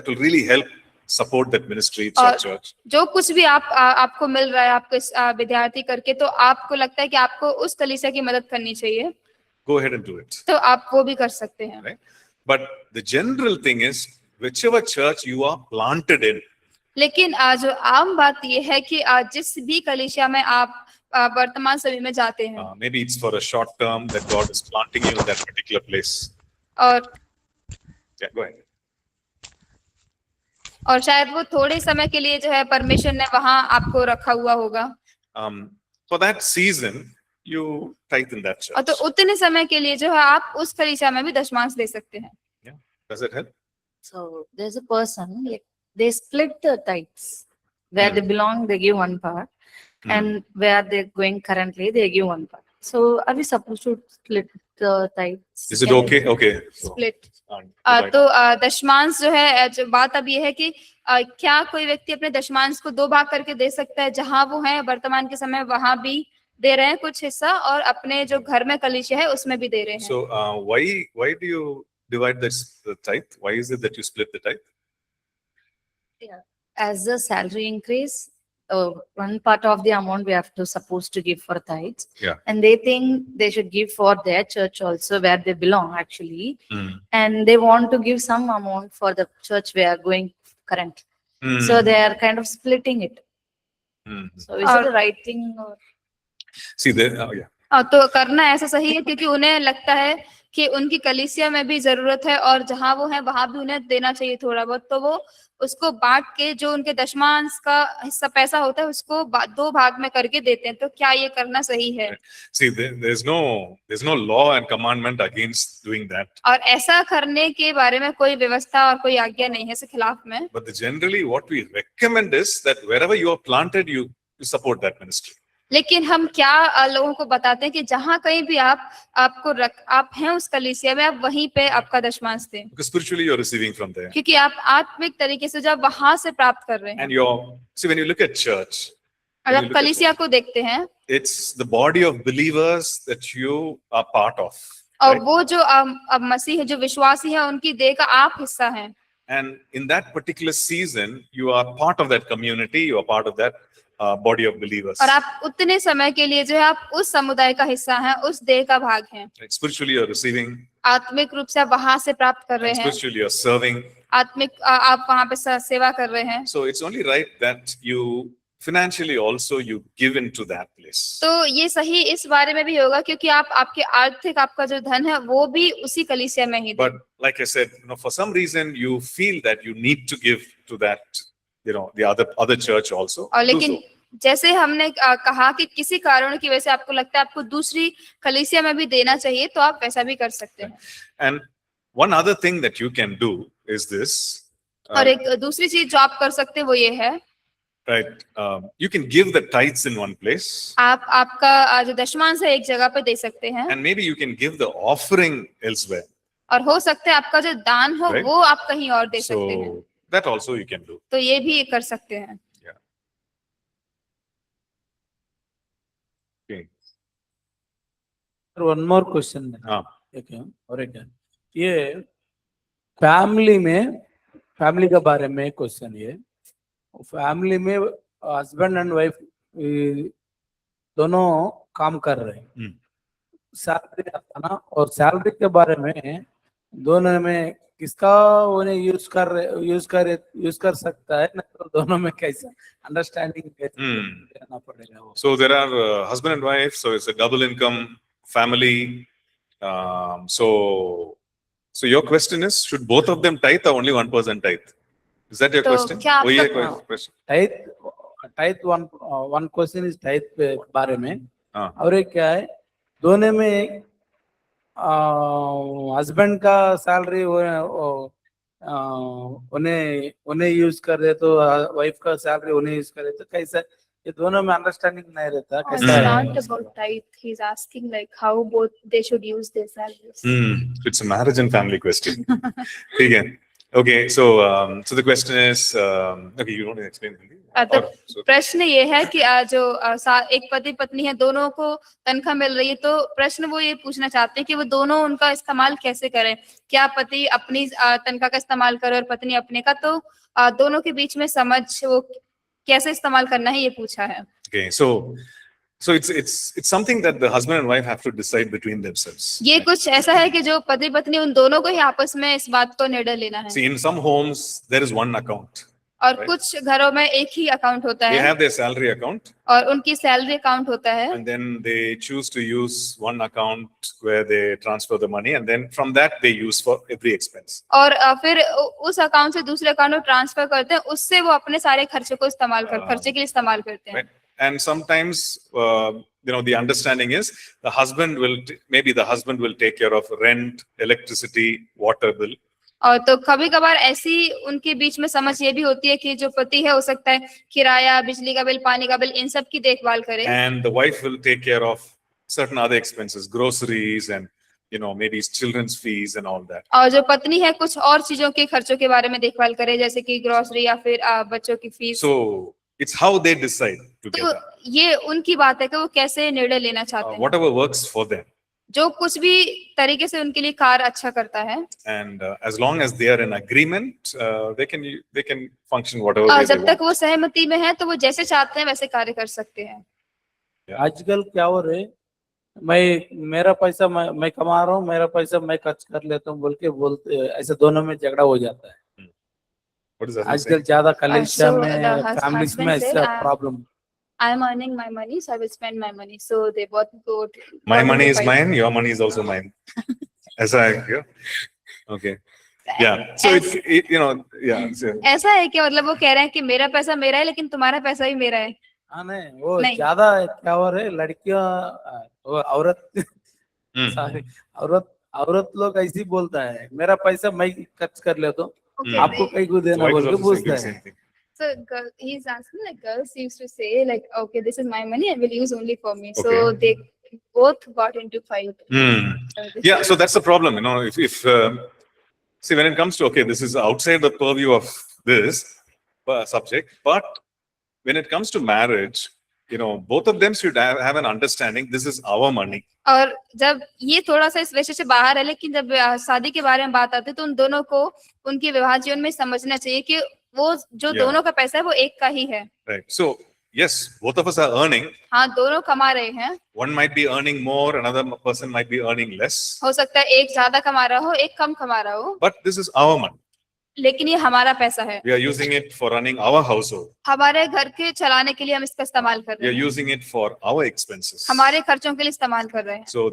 will really help support that ministry, और church. जो कुछ भी आपको मिल रहा है आपको विद्यार्थी करके, तो आपको लगता है कि आपको उस कलीसिया की मदद करनी चाहिए, Go ahead and do it. तो आप वो भी कर सकते हैं। Right? But the general thing is, whichever church you are planted in, लेकिन जो आम बात ये है कि जिस भी कलीसिया में आप वर्तमान समय में जाते हैं, maybe it's for a short term that God is planting you in that particular place. और Yeah, go ahead. और शायद वो थोड़े समय के लिए जो है परमेश्वर ने वहां आपको रखा हुआ होगा, For that season, you tithe in that और church. तो उतने समय के लिए जो है आप उस कलीसिया में भी दशमांश दे सकते हैं। Does it help? So there's a person, like, they split the tithes. Where they belong, they give one part. And where they're going currently, they give one part. So are we supposed to split the tithes? Is it Can we- okay? Okay. So, split divide. तो दशमांश जो है, जो बात अब ये है कि क्या कोई व्यक्ति अपने दशमांश को 2 भाग करके दे सकता है, जहां वो है वर्तमान के समय वहां भी दे रहे हैं कुछ हिस्सा, और अपने जो घर में कलीसिया है उसमें भी दे रहे हैं। So, why do you divide the tithe? Why is it that you split the tithe? As the salary increase, one part of the amount we have to supposed to give for tithes. Yeah. And they think they should give for their church also where they belong actually. Hmm. And they want to give some amount for the church we are going currently. Hmm. So they are kind of splitting it. Hmm. So is it the right thing or? See, yeah. तो करना ऐसा सही है, क्योंकि उन्हें लगता है कि उनकी कलीसिया में भी जरूरत है और जहां वो है वहां भी उन्हें देना चाहिए थोड़ा बहुत, तो वो उसको बांट के जो उनके दशमांश का हिस्सा पैसा होता है उसको 2 भाग में करके देते हैं। तो क्या ये करना सही है? See, there's no law and commandment against doing that. और ऐसा करने के बारे में कोई व्यवस्था और कोई आज्ञा नहीं है इसके खिलाफ में। But generally, what we recommend is that wherever you are planted, you support that ministry. लेकिन हम क्या लोगों को बताते हैं कि जहां कहीं भी आप हैं उस कलीसिया में, आप वहीं पे आपका दशमांश दें, Because spiritually, you're receiving from there. क्योंकि आप आत्मिक तरीके से जब वहां से प्राप्त कर रहे हैं। And see, when you look at church, और आप कलीसिया को देखते हैं, it's the body of believers that you are part of. और right? वो जो अब मसीह जो विश्वासी है उनकी देह का आप हिस्सा हैं। And in that particular season, you are part of that community, you are part of that body of believers. और आप उतने समय के लिए जो है आप उस समुदाय का हिस्सा हैं, उस देह का भाग हैं। Right? Spiritually, you're receiving, आत्मिक रूप से आप वहां से प्राप्त कर रहे and हैं, spiritually, you're serving. आत्मिक आप वहां पे सेवा कर रहे हैं। So it's only right that you financially also you give into that place. तो ये सही इस बारे में भी होगा क्योंकि आप आपके आर्थिक आपका जो धन है वो भी उसी कलीसिया में ही दें। But like I said, for some reason you feel that you need to give to that, the other church also. और do लेकिन so. जैसे हमने कहा कि किसी कारण की वजह से आपको लगता है आपको दूसरी कलीसिया में भी देना चाहिए, तो आप वैसा भी कर सकते हैं। And one other thing that you can do is this. और एक दूसरी चीज जो आप कर सकते हैं वो ये है, Right. You can give the tithes in one place. आप आपका जो दशमांश है एक जगह पे दे सकते हैं, And maybe you can give the offering elsewhere. और हो सकता है आपका जो दान हो Right. वो आप कहीं और दे सकते हैं। So that also you can do. तो ये भी कर सकते हैं। Okay. वन मोर क्वेश्चन हाँ. और एक है ये फैमिली के बारे में क्वेश्चन। ये फैमिली में हस्बैंड एंड वाइफ दोनों काम कर रहे हैं, सैलरी आता ना, और सैलरी के बारे में दोनों में किसका उन्हें यूज कर सकता है ना, तो दोनों में कैसे अंडरस्टैंडिंग करना पड़ेगा वो। So there are husband and wife, so it's a double income family. So your question is, should both of them tithe or only one person tithe? Is that your तो question? क्या वही है आपका- question. Tithe one question is tithe के बारे में, हाँ. और एक क्या है, दोनों में हस्बैंड का सैलरी उन्हें उन्हें यूज कर रहे तो वाइफ का सैलरी उन्हें यूज करे तो कैसा, ये दोनों में अंडरस्टैंडिंग नहीं रहता, It's कैसा है? not about tithe. He's asking like how both they should use their salaries. It's a marriage and family question. Again. Okay, so the question is, okay, you want to explain Hindi? तो Or- so- प्रश्न ये है कि जो एक पति पत्नी है, दोनों को तनख्वाह मिल रही है, तो प्रश्न वो ये पूछना चाहते हैं कि वो दोनों उनका इस्तेमाल कैसे करें। क्या पति अपनी तनख्वाह का इस्तेमाल करे और पत्नी अपने का, तो दोनों के बीच में समझ वो कैसे इस्तेमाल करना है, ये पूछा है। Okay, so it's something that the husband and wife have to decide between themselves. ये कुछ ऐसा है कि जो पति पत्नी उन दोनों को ही आपस में इस बात को निर्णय लेना है। See, in some homes, there is one account. और Right. कुछ घरों में एक ही अकाउंट होता They है have their salary account, और उनकी सैलरी अकाउंट होता है, and then they choose to use one account where they transfer the money, and then from that they use for every expense. और फिर उस अकाउंट से दूसरे अकाउंट में ट्रांसफर करते हैं, उससे वो अपने सारे खर्चे को इस्तेमाल खर्चे के लिए इस्तेमाल करते हैं। Right. And sometimes, the understanding is maybe the husband will take care of rent, electricity, water bill. और तो कभी कभार ऐसी उनके बीच में समझ ये भी होती है कि जो पति है, हो सकता है किराया, बिजली का बिल, पानी का बिल, इन सब की देखभाल करे, And the wife will take care of certain other expenses, groceries, and maybe children's fees and all that. और जो पत्नी है कुछ और चीजों के खर्चों के बारे में देखभाल करे, जैसे कि ग्रोसरी या फिर बच्चों की fees. So it's how they decide तो together. ये उनकी बात है कि वो कैसे निर्णय लेना चाहते हैं, Whatever works for them. जो कुछ भी तरीके से उनके लिए कार्य अच्छा करता है। And as long as they are in agreement, they can function whatever और way they जब तक want. वो सहमति में है, तो वो जैसे चाहते हैं वैसे कार्य कर सकते हैं। आजकल क्या हो रहे, मेरा पैसा मैं कमा रहा हूँ, मेरा पैसा मैं खर्च कर लेता हूँ बोलते, ऐसे दोनों में झगड़ा हो जाता है। What is that? आजकल ज्यादा कलेक्शन So में the फैमिलीज में husband said, ऐसा problem. I am earning my money, so I will spend my money. So they both go. My both money into is fight. mine, your money is also mine. As I hear. Okay. Yeah. So yeah. So, ऐसा है कि मतलब वो कह रहे हैं कि मेरा पैसा मेरा है, लेकिन तुम्हारा पैसा भी मेरा है। हाँ नहीं, वो नहीं। ज्यादा क्या हो रहे, लड़कियां वो औरत Hmm. सॉरी औरत लोग ऐसे ही बोलता है, मेरा पैसा मैं खर्च कर लेता हूँ, Okay, आपको they- कहीं को So देना wife बोल is के also पूछता saying the है। same thing. So he's asking like girls used to say like, okay, this is my money, I will use only for me. So Okay. they both got into fight. Hmm. Yeah, so that's the problem, if see, when it comes to, okay, this is outside the purview of this subject, but when it comes to marriage, both of them should have an understanding, this is our money. और जब ये थोड़ा सा इस विषय से बाहर है, लेकिन जब शादी के बारे में बात आती है, तो उन दोनों को उनके विवाह जीवन में समझना चाहिए कि वो जो Yeah. दोनों का पैसा है वो एक का ही है। Right. So, yes, both of us are earning. हाँ, दोनों कमा रहे हैं। One might be earning more, another person might be earning less. हो सकता है एक ज्यादा कमा रहा हो, एक कम कमा रहा हो, But this is our money. लेकिन ये हमारा पैसा है। We are using it for running our household. हमारे घर के चलाने के लिए हम इसका इस्तेमाल कर We रहे are हैं, using it for our expenses. हमारे खर्चों के लिए इस्तेमाल कर रहे हैं। So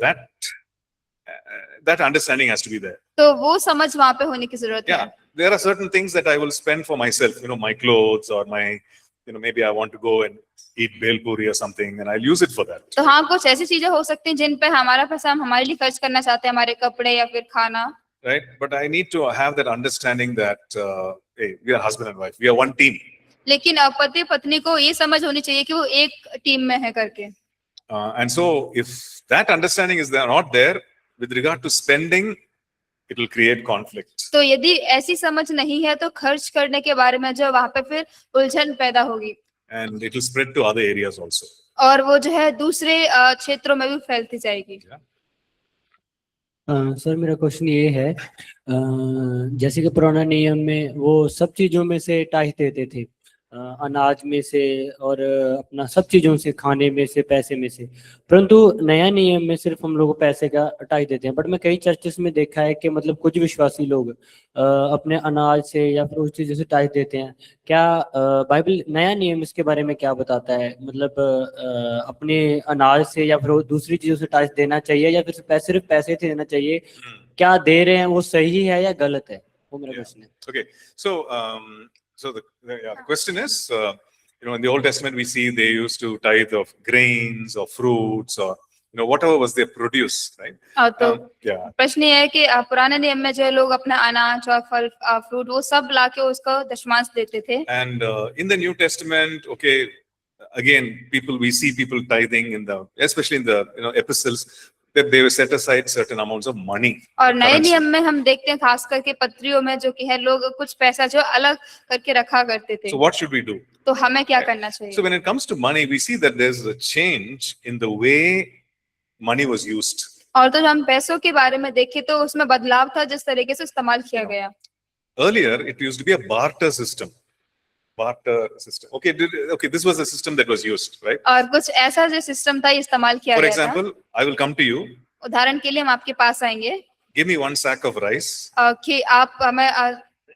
that understanding has to be there. तो वो समझ वहां पे होने की जरूरत Yeah, है। there are certain things that I will spend for myself, my clothes or my, maybe I want to go and eat bel puri or something, and I'll use it for that. तो हाँ, कुछ ऐसी चीजें हो सकती हैं जिन पे हमारा पैसा हम हमारे लिए खर्च करना चाहते हैं, हमारे कपड़े या फिर खाना। Right? But I need to have that understanding that, hey, we are husband and wife. We are one team. लेकिन पति पत्नी को ये समझ होनी चाहिए कि वो एक टीम में है करके। And so if that understanding is not there with regard to spending, it will create conflict. तो यदि ऐसी समझ नहीं है, तो खर्च करने के बारे में जो वहां पे फिर उलझन पैदा होगी, And it will spread to other areas also. और वो जो है दूसरे क्षेत्रों में भी फैलती जाएगी। सर मेरा क्वेश्चन ये है, जैसे कि पुराना नियम में वो सब चीजों में से टाइस देते थे, अनाज में से और अपना सब चीजों से, खाने में से, पैसे में से, परंतु नया नियम में सिर्फ हम लोग पैसे का टाइस देते हैं। बट मैं कई चर्चेस में देखा है कि मतलब कुछ विश्वासी लोग अपने अनाज से या फिर उस चीजों से टाइस देते हैं। क्या बाइबल नया नियम इसके बारे में क्या बताता है? मतलब अपने अनाज से या फिर दूसरी चीजों से टाइस देना चाहिए या फिर सिर्फ पैसे से देना चाहिए? क्या दे रहे हैं वो सही है या गलत है? वो मेरा क्वेश्चन है। Okay, so the question is, in the Old Testament we see they used to tithe of grains or fruits or whatever was their produce, right? तो Yeah. प्रश्न ये है कि पुराने नियम में जो है लोग अपना अनाज और फल फ्रूट वो सब लाके उसको दशमांश देते थे। And in the New Testament, okay, again, we see people tithing especially in the, epistles, that they were set aside certain amounts of money. और नए currency. नियम में हम देखते हैं खास करके पत्रियों में जो कि है लोग कुछ पैसा जो अलग करके रखा करते थे। So what should we do? तो हमें क्या Right. करना चाहिए? So when it comes to money, we see that there's a change in the way money was used. और तो जब हम पैसों के बारे में देखें तो उसमें बदलाव था जिस तरीके से इस्तेमाल किया गया। Earlier, it used to be a barter system. Okay, this was the system that was used, right? और कुछ ऐसा जो सिस्टम था इस्तेमाल किया For गया था। example, I will come to you, उदाहरण के लिए हम आपके पास आएंगे give me 1 sack of rice, कि आप हमें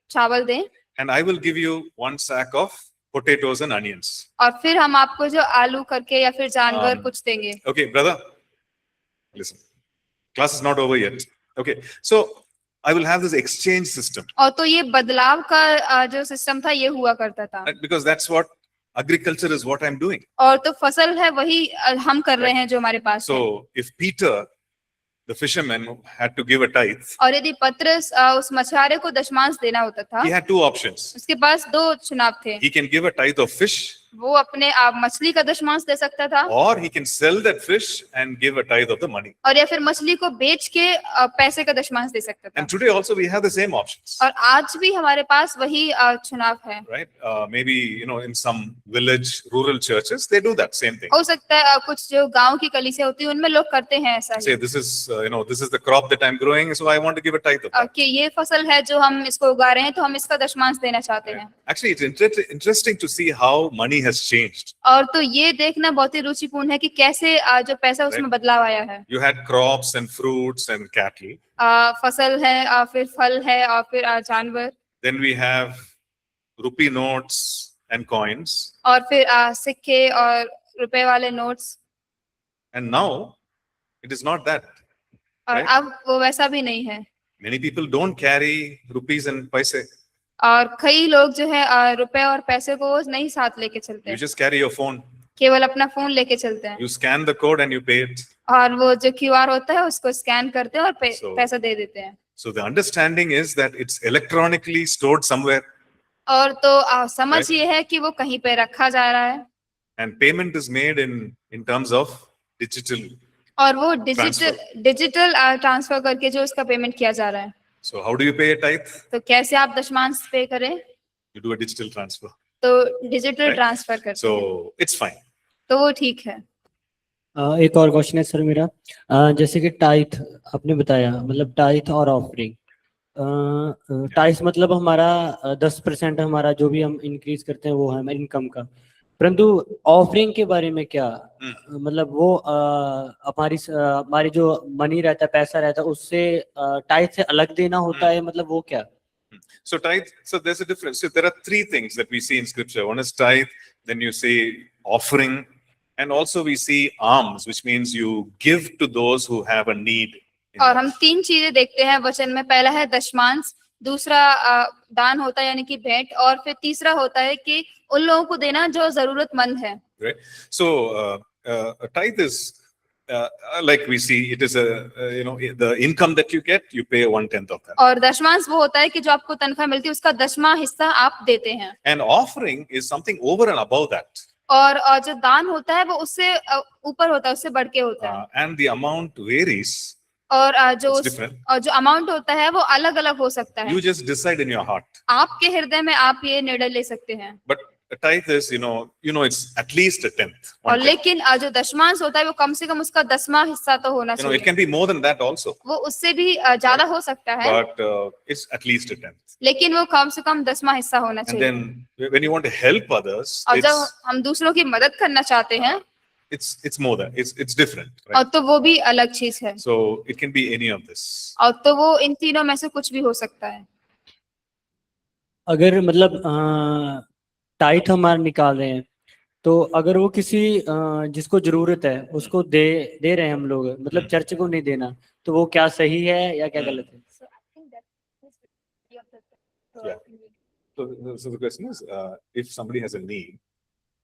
चावल दें and I will give you 1 sack of potatoes and onions. और फिर हम आपको जो आलू करके या फिर जानवर कुछ देंगे। Okay, brother, listen. Class is not over yet. Okay, so I will have this exchange system, और तो ये बदलाव का जो सिस्टम था ये हुआ करता था। right? Because that's what agriculture is, what I'm doing. और तो फसल है वही हम कर रहे हैं जो हमारे पास है। So if Peter, the fisherman, had to give a tithe, और यदि पतरस उस मछुआरे को दशमांश देना होता था, he had 2 options. उसके पास 2 चुनाव थे। He can give a tithe of fish, वो अपने मछली का दशमांश दे सकता था or he can sell that fish and give a tithe of the money. और या फिर मछली को बेच के पैसे का दशमांश दे सकता था। And today also we have the same options, और आज भी हमारे पास वही चुनाव है। right? Maybe, in some village, rural churches, they do that same thing. हो सकता है कुछ जो गांव की कलीसिया होती है उनमें लोग करते हैं ऐसा Say, he this is the crop that I'm growing, so I want to give a tithe of that. कि ये फसल है जो हम इसको उगा रहे हैं तो हम इसका दशमांश देना चाहते हैं। Actually, it's interesting to see how money has changed. और तो ये देखना बहुत ही रुचिपूर्ण है कि कैसे जो पैसा उसमें बदलाव आया है। You had crops and fruits and cattle. फसल है फिर फल है और फिर जानवर Then we have rupee notes and coins. और फिर सिक्के और रुपए वाले notes. And now it is not that. और Right. अब वो वैसा भी नहीं है। Many people don't carry rupees and paise. और कई लोग जो है रुपए और पैसे को नहीं साथ लेके चलते You हैं, just carry your phone. केवल अपना फोन लेके चलते हैं You scan the code and you pay it. और वो जो QR होता है उसको स्कैन करते हैं और So- पैसा दे देते हैं। So the understanding is that it's electronically stored somewhere और तो समझ Right. ये है कि वो कहीं पे रखा जा रहा है and payment is made in terms of digital. और वो डिजिटल ट्रांसफर करके जो उसका पेमेंट किया जा रहा है। So how do you pay a tithe? तो कैसे आप दशमांश पे करें? You do a digital transfer. तो डिजिटल Right. ट्रांसफर करते हैं So it's fine. तो वो ठीक है। एक और क्वेश्चन है सर मेरा, जैसे कि टाइथ आपने बताया, मतलब टाइथ और ऑफरिंग, टाइथ मतलब हमारा 10% हमारा जो भी हम इंक्रीज करते हैं वो है हमारी इनकम का, परंतु ऑफरिंग के बारे में क्या, मतलब वो हमारी जो मनी रहता है, पैसा रहता है, उससे टाइथ से अलग देना होता है, मतलब वो क्या? So tithe, so there's a difference. So there are 3 things that we see in scripture. One is tithe, then you see offering, and also we see alms, which means you give to those who have a need. और हम 3 चीजें देखते हैं वचन में। पहला है दशमांश, दूसरा दान होता है यानी कि भेंट, और फिर तीसरा होता है कि उन लोगों को देना जो जरूरतमंद है। Right? So a tithe is like we see, it is the income that you get, you pay 1/10 of that. और दशमांश वो होता है कि जो आपको तनख्वाह मिलती है उसका 10वां हिस्सा आप देते हैं। And offering is something over and above that. और जो दान होता है वो उससे ऊपर होता है, उससे बढ़ के होता है। And the amount varies. और It's different. जो अमाउंट होता है वो अलग अलग हो सकता है। You just decide in your heart. आपके हृदय में आप ये निर्णय ले सकते हैं। But a tithe is, it's at least a 10th. और 1/10. लेकिन जो दशमांश होता है वो कम से कम उसका 10वां हिस्सा तो होना It चाहिए। can be more than that also, वो उससे भी ज्यादा हो सकता है, but it's at least a 10th. लेकिन वो कम से कम 10वां हिस्सा होना And चाहिए। then when you want to help others, और जब हम दूसरों की मदद करना चाहते हैं it's more than it's different, और right? तो वो भी अलग चीज है। So it can be any of this. और तो वो इन तीनों में से कुछ भी हो सकता है। अगर मतलब टाइथ हमारा निकाल रहे हैं, तो अगर वो किसी जिसको जरूरत है उसको दे रहे हैं हम लोग, मतलब चर्च को नहीं देना, तो वो क्या सही है या क्या गलत है? Yeah. So the question is, if somebody has a need,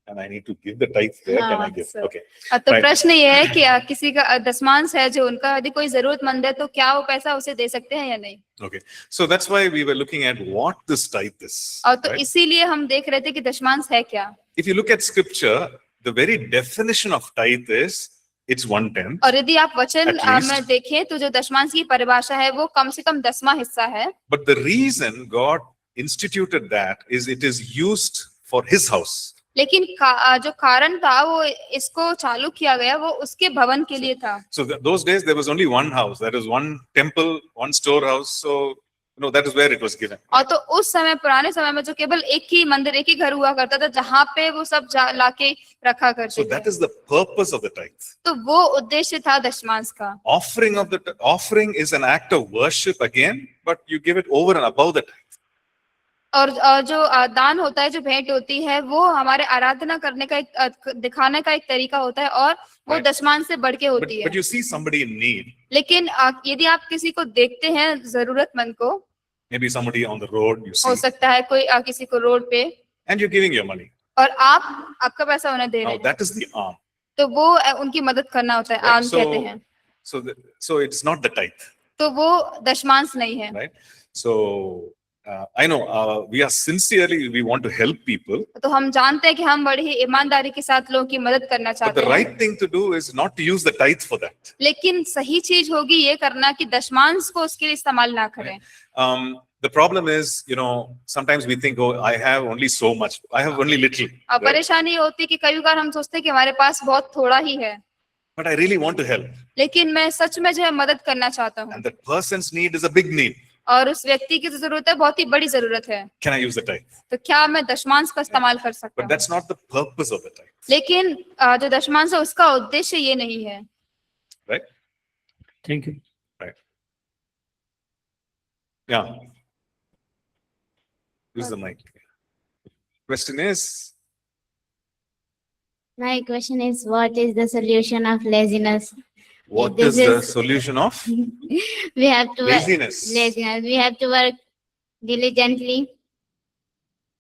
and I need to give the tithe there, can I हाँ, give? sir. Okay. तो Right. प्रश्न ये है कि किसी का दशमांश है जो उनका, यदि कोई जरूरतमंद है तो क्या वो पैसा उसे दे सकते हैं या नहीं। Okay. So that's why we were looking at what this tithe is. और तो right? इसीलिए हम देख रहे थे कि दशमांश है क्या। If you look at scripture, the very definition of tithe is it's 1/10. और यदि आप वचन At least. में देखें तो जो दशमांश की परिभाषा है वो कम से कम 10वां हिस्सा है। But the reason God instituted that is it is used for his house. लेकिन जो कारण था वो इसको चालू किया गया वो उसके भवन के लिए था। So those days there was only one house, that is one temple, one storehouse. So that is where it was given. और तो उस समय, पुराने समय में जो केवल एक ही मंदिर, एक ही घर हुआ करता था जहाँ पे वो सब लाके रखा करते So थे। that is the purpose of the tithe. तो वो उद्देश्य था दशमांश का। Offering is an act of worship again, but you give it over and above the tithe. और जो दान होता है, जो भेंट होती है, वो हमारे आराधना करने का एक दिखाने का एक तरीका होता है और वो Right. दशमांश से बढ़ के होती है। But you see somebody in need, लेकिन यदि आप किसी को देखते हैं जरूरतमंद को, maybe somebody on the road, you हो see, सकता है कोई किसी को रोड पे, and you're giving your money. और आपका पैसा उन्हें दे रहे Now हैं, that is the arm. तो वो उनकी मदद करना होता है, Right? आम कहते हैं। So it's not the tithe, तो वो दशमांश नहीं है। right? So I know we want to help people, तो हम जानते हैं कि हम बड़ी ही ईमानदारी के साथ लोगों की मदद करना but चाहते the हैं, right thing to do is not to use the tithe for that. लेकिन सही चीज होगी ये करना कि दशमांश को उसके लिए इस्तेमाल ना करें। The problem is, sometimes we think, oh, I have only so much, I have only little, और right? परेशानी होती है कि कई बार हम सोचते हैं कि हमारे पास बहुत थोड़ा ही है, But I really want to help, लेकिन मैं सच में जो है मदद करना चाहता हूँ, and that person's need is a big need. और उस व्यक्ति की जो जरूरत है बहुत ही बड़ी जरूरत है, Can I use the tithe? तो क्या मैं दशमांश का इस्तेमाल कर सकता But हूँ? that's not the purpose of the tithe, लेकिन जो दशमांश है उसका उद्देश्य ये नहीं है। right? Thank you. Yeah. Use the mic. Question is, My question is, what is the solution of laziness? what This is the is- solution of We have to laziness? laziness. We have to work diligently.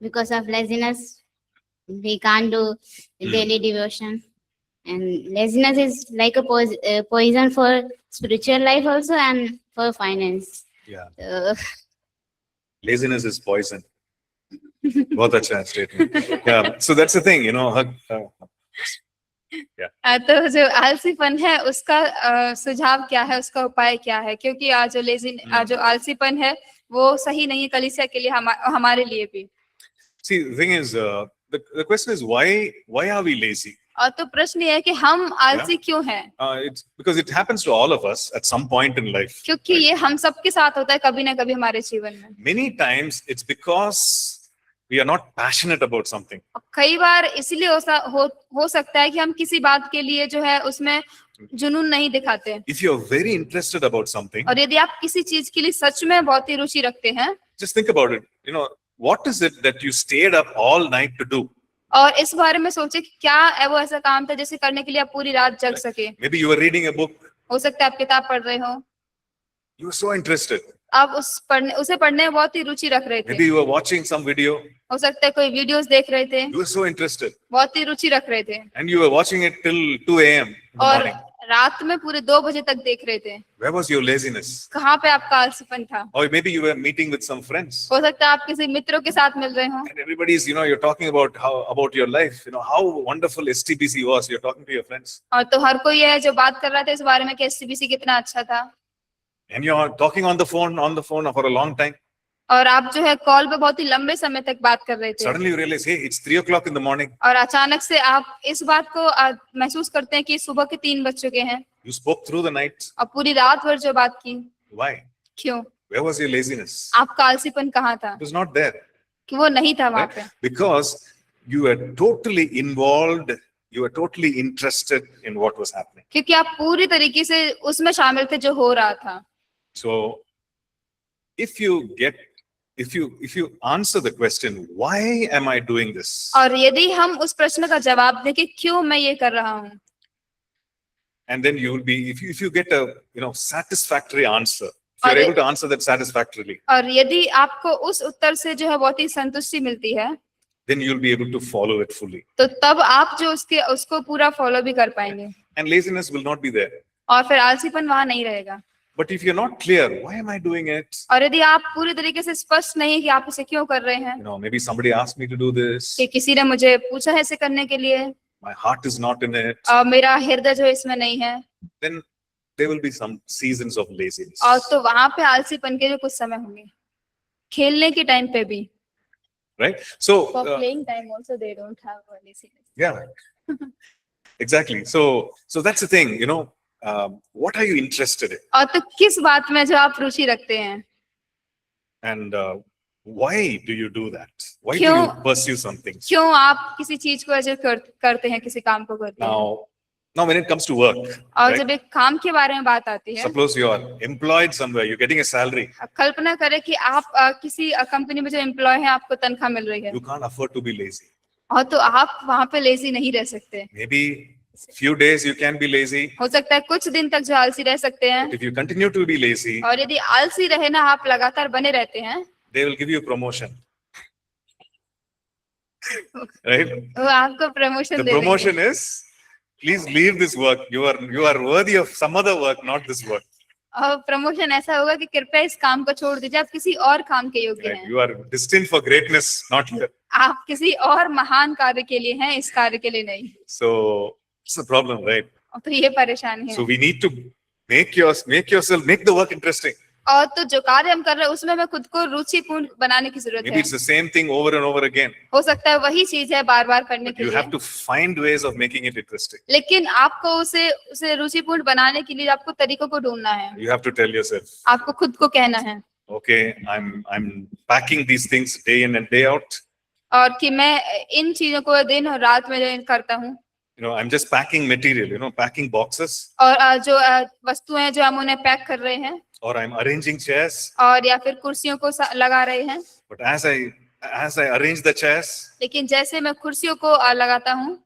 Because of laziness, we can't do daily devotion. And laziness is like a poison for spiritual life also and for finance. Yeah, So, laziness is poison. बहुत अच्छा statement. Yeah, so that's the thing, तो जो आलसीपन है उसका सुझाव क्या है, उसका उपाय क्या है? क्योंकि आज जो आलसीपन है वो सही नहीं है कलीसिया के लिए, हमारे लिए भी। See, the thing is, the question is why are we lazy? और तो प्रश्न ये है कि हम आलसी क्यों हैं? It's because it happens to all of us at some point in life. क्योंकि ये हम सबके साथ होता है कभी ना कभी हमारे जीवन में। Many times it's because we are not passionate about something. कई बार इसलिए हो सकता है कि हम किसी बात के लिए जो है उसमें जुनून नहीं दिखाते। If you're very interested about something, और यदि आप किसी चीज के लिए सच में बहुत ही रुचि रखते हैं, just think about it. What is it that you stayed up all night to do? और इस बारे में सोचे कि क्या वो ऐसा काम था जिसे करने के लिए आप पूरी रात जग सके। Maybe you were reading a book. हो सकता है आप किताब पढ़ रहे हो, You were so interested. आप उसे पढ़ने में बहुत ही रुचि रख रहे Maybe थे। you were watching some video. हो सकता है कोई वीडियोस देख रहे थे, You were so interested. बहुत ही रुचि रख रहे थे, And you were watching it till 2 a.m. in the और morning. रात में पूरे 2 बजे तक देख रहे थे। Where was your laziness? कहाँ पे आपका आलसीपन था? Or maybe you were meeting with some friends. हो सकता है आप किसी मित्रों के साथ मिल रहे हो And everybody's, you're talking about your life, how wonderful STBC was. You're talking to your friends. और तो हर कोई है जो बात कर रहा था इस बारे में कि STBC कितना अच्छा था, And you're talking on the phone for a long time. और आप जो है कॉल पे बहुत ही लंबे समय तक बात कर रहे थे, Suddenly you realize, hey, it's 3 o'clock in the morning. और अचानक से आप इस बात को महसूस करते हैं कि सुबह के 3 बज चुके हैं, You spoke through the night. और पूरी रात भर जो बात की, Why? क्यों? Where was your laziness? आपका आलसीपन कहाँ था? It was not there. कि वो नहीं था वहां Right? पे, Because you were totally involved, you were totally interested in what was happening. क्योंकि आप पूरी तरीके से उसमें शामिल थे जो हो रहा था। So if you answer the question, why am I doing this? और यदि हम उस प्रश्न का जवाब दें कि क्यों मैं ये कर रहा हूँ, And then you will be, if you get a satisfactory answer, if you're और able to answer that satisfactorily, और यदि आपको उस उत्तर से जो है बहुत ही संतुष्टि मिलती है, then you'll be able to follow it fully. तो तब आप जो उसको पूरा फॉलो भी कर पाएंगे And laziness will not be there. और फिर आलसीपन वहां नहीं रहेगा। But if you're not clear, why am I doing it? और यदि आप पूरी तरीके से स्पष्ट नहीं है कि आप इसे क्यों कर रहे हैं, Maybe somebody asked me to do this. कि किसी ने मुझे पूछा है इसे करने के लिए My heart is not in it. और मेरा हृदय जो इसमें नहीं है, Then there will be some seasons of laziness. और तो वहां पे आलसीपन के जो कुछ समय होंगे, खेलने के टाइम पे भी। Right? So, For playing time also they don't have laziness. yeah, exactly. So that's the thing, what are you interested in? और तो किस बात में जो आप रुचि रखते हैं, And why do you do that? Why do क्यों- you pursue something? क्यों आप किसी चीज को ऐसे करते हैं, किसी काम को करते हैं। Now when it comes to work, और right? जब एक काम के बारे में बात आती है, Suppose you are employed somewhere, you're getting a salary. अब कल्पना करें कि आप किसी कंपनी में जो एम्प्लॉय है, आपको तनख्वाह मिल रही है, You can't afford to be lazy. और तो आप वहां पे लेजी नहीं रह सकते। Maybe few days you can be lazy, हो सकता है कुछ दिन तक जो आलसी रह सकते हैं, but if you continue to be lazy, और यदि आलसी रहे ना, आप लगातार बने रहते हैं, they will give you promotion. Right? वो आपको प्रमोशन The दे देंगे। promotion is, please leave this work. You are worthy of some other work, not this work. और प्रमोशन ऐसा होगा कि कृपया इस काम को छोड़ दीजिए, आप किसी और काम के योग्य Right? हैं, You are destined for greatness, not here. आप किसी और महान कार्य के लिए हैं, इस कार्य के लिए नहीं। So it's a problem, right? और तो ये परेशानी So है। we need to make the work interesting. और तो जो कार्य हम कर रहे हैं उसमें हमें खुद को रुचिपूर्ण बनाने की जरूरत Maybe है। it's the same thing over and over again. हो सकता है वही चीज है बार बार करने के You लिए, have to find ways of making it interesting. लेकिन आपको उसे रुचिपूर्ण बनाने के लिए आपको तरीकों को ढूंढना है। You have to tell yourself, आपको खुद को कहना है okay, I'm packing these things day in and day out. और कि मैं इन चीजों को दिन और रात में जो करता हूँ, I'm just packing material, packing boxes, और जो वस्तुएं हैं जो हम उन्हें पैक कर रहे हैं, or I'm arranging chairs. और या फिर कुर्सियों को लगा रहे हैं। But as I arrange the chairs, लेकिन जैसे मैं कुर्सियों को लगाता हूँ,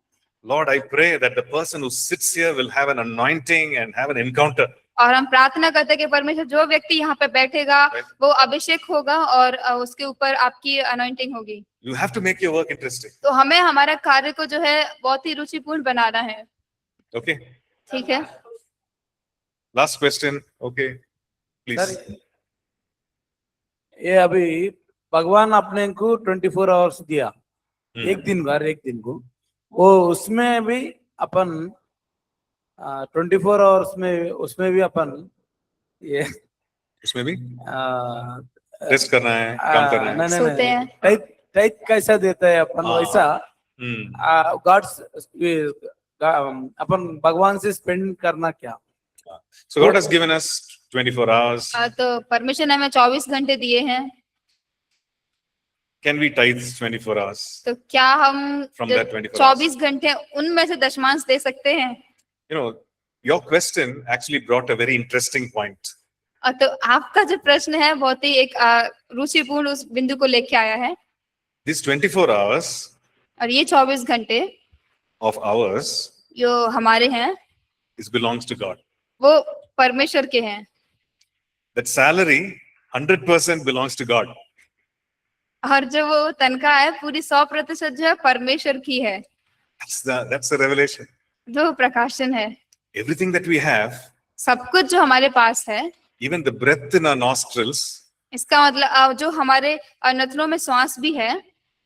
Lord, I pray that the person who sits here will have an anointing and have an encounter. और हम प्रार्थना करते हैं कि परमेश्वर जो व्यक्ति यहाँ पे बैठेगा वो अभिषेक होगा और उसके ऊपर आपकी अनॉइंटिंग होगी। You have to make your work interesting. तो हमें हमारा कार्य को जो है बहुत ही रुचिपूर्ण बनाना है। Okay. ठीक है, Last question. Okay. Please. Sir, ये अभी भगवान अपने को 24 आवर्स दिया, एक दिन को, वो उसमें भी अपन 24 आवर्स में उसमें भी अपन ये उसमें भी आ, रेस्ट करना है, काम करना है. नहीं, सोते हैं। टाइप कैसा देता है अपन हाँ। वैसा Hmm. गॉड्स अपन भगवान से स्पेंड करना क्या। So God has given us 24 hours. तो परमेश्वर ने हमें 24 घंटे दिए हैं, Can we tithe 24 hours? तो क्या हम From जो that 24 24 घंटे उनमें से दशमांश दे सकते हैं? Your question actually brought a very interesting point. तो आपका जो प्रश्न है बहुत ही एक रुचिपूर्ण उस बिंदु को लेके आया है। These 24 hours और ये 24 घंटे of ours जो हमारे हैं belongs to God. वो परमेश्वर के हैं, That salary 100% belongs to God. और जो वो तनख्वाह है पूरी 100% जो है परमेश्वर की है। That's the revelation. जो प्रकाशन है, Everything that we have, सब कुछ जो हमारे पास है, even the breath in our nostrils, इसका मतलब जो हमारे नथनों में श्वास भी है,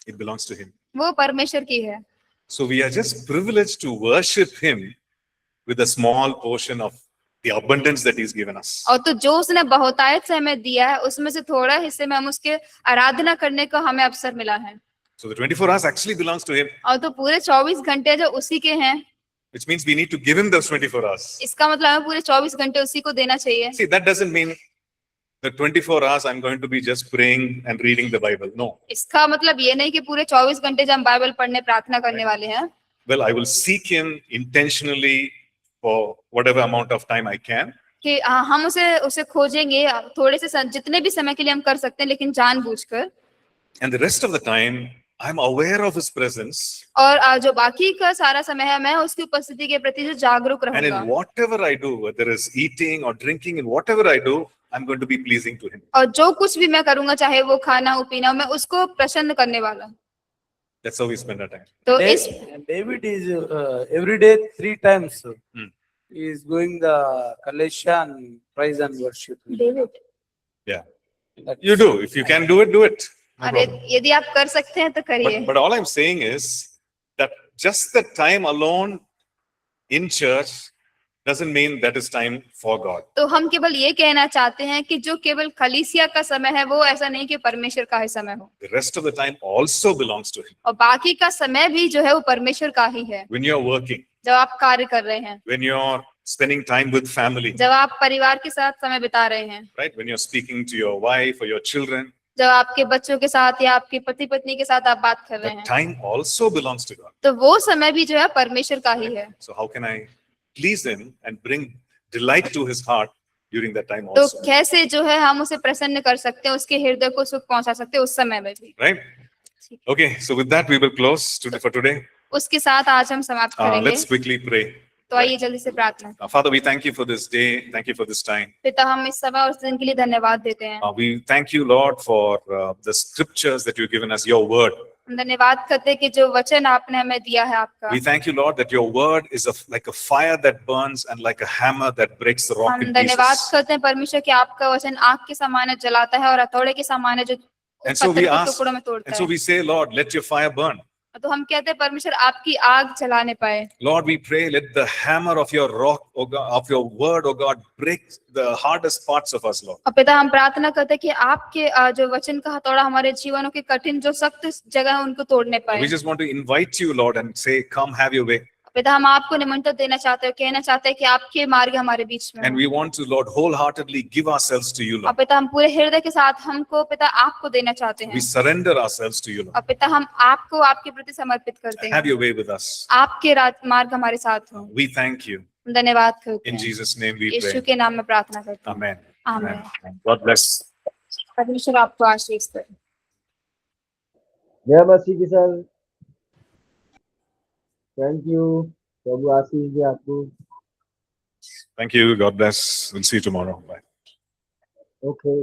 it belongs to Him. वो परमेश्वर की है। So we are just privileged to worship Him with a small portion of the abundance that He's given us. और तो जो उसने बहुतायत से हमें दिया है उसमें से थोड़ा हिस्से में हम उसके आराधना करने का हमें अवसर मिला है। So the 24 hours actually belongs to Him, और तो पूरे 24 घंटे जो उसी के हैं, which means we need to give Him those 24 hours. इसका मतलब हमें पूरे 24 घंटे उसी को देना चाहिए। See, that doesn't mean the 24 hours I'm going to be just praying and reading the Bible. No. इसका मतलब ये नहीं कि पूरे 24 घंटे जब हम बाइबल पढ़ने प्रार्थना करने वाले हैं। Well, I will seek Him intentionally for whatever amount of time I can. कि हम उसे खोजेंगे थोड़े से जितने भी समय के लिए हम कर सकते हैं, लेकिन जानबूझकर। And the rest of the time, I'm aware of His presence. और जो बाकी का सारा समय है मैं उसकी उपस्थिति के प्रति जो जागरूक And in रहूंगा, whatever I do, whether it's eating or drinking, in whatever I do, I'm going to be pleasing to Him. और जो कुछ भी मैं करूंगा, चाहे वो खाना हो पीना हो, मैं उसको प्रसन्न करने वाला हूं। That's how we spend our time. तो इस David is every day 3 times. Hmm. He is going the Kalesha and praise and worship. David That's- You do. If you can do it, do it. No अरे problem. यदि आप कर सकते हैं तो करिए But all I'm saying is that just the time alone in church doesn't mean that is time for God. तो हम केवल ये कहना चाहते हैं कि जो केवल कलीसिया का समय है वो ऐसा नहीं कि परमेश्वर का ही समय हो The rest of the time also belongs to Him. और बाकी का समय भी जो है वो परमेश्वर का ही है When you're working, जब आप कार्य कर रहे हैं when you're spending time with family, जब आप परिवार के साथ समय बिता रहे हैं right? When you're speaking to your wife or your children, जब आपके बच्चों के साथ या आपके पति पत्नी के साथ आप बात कर रहे the हैं time also belongs to God. तो वो समय भी जो है परमेश्वर का ही है So how can I please Him and bring delight to His heart during that time तो also? कैसे जो है हम उसे प्रसन्न कर सकते हैं उसके हृदय को सुख पहुंचा सकते हैं उस समय में भी Right? Okay, so with that we will close for today. उसके साथ आज हम समाप्त करेंगे Let's quickly pray. तो आइए जल्दी से प्रार्थना करें। Father, we thank you for this day. Thank you for this time. पिता हम इस समय और इस दिन के लिए धन्यवाद देते हैं We thank you, Lord, for the scriptures that you've given us, your word. हम धन्यवाद करते हैं कि जो वचन आपने हमें दिया है आपका We thank you, Lord, that your word is like a fire that burns and like a hammer that breaks the rock हम in धन्यवाद pieces. करते हैं परमेश्वर कि आपका वचन आग के समान है, जलाता है और हथौड़े के समान है जो And so पत्थर we के ask, टुकड़ों में तोड़ता and so है we say, Lord, let your fire burn. तो हम कहते हैं परमेश्वर आपकी आग जलाने पाए Lord, we pray, let the hammer of your rock, oh God, of your word, oh God, break the hardest parts of us, Lord. और पिता हम प्रार्थना करते हैं कि आपके जो वचन का हथौड़ा हमारे जीवनों के कठिन जो सख्त जगह है उनको तोड़ने पाए We just want to invite you, Lord, and say, come have your way. पिता हम आपको निमंत्रण देना चाहते हैं कहना चाहते हैं कि आपके मार्ग हमारे बीच में And हो। we want to, Lord, wholeheartedly give ourselves to you, और Lord. पिता हम पूरे हृदय के साथ हमको पिता आपको देना चाहते हैं We surrender ourselves to you, Lord. और पिता हम आपको आपके प्रति समर्पित करते Have हैं your way with us. आपके मार्ग हमारे साथ हो We thank you. हम धन्यवाद करते In हैं Jesus' name we Yeshu pray. के नाम में प्रार्थना करते हैं Amen. आमीन Amen. God bless. परमेश्वर आपको आशीष दे जय मसीह की सर, थैंक यू, प्रभु आशीष दे आपको। Thank you. God bless. We'll see you tomorrow. Bye. Okay.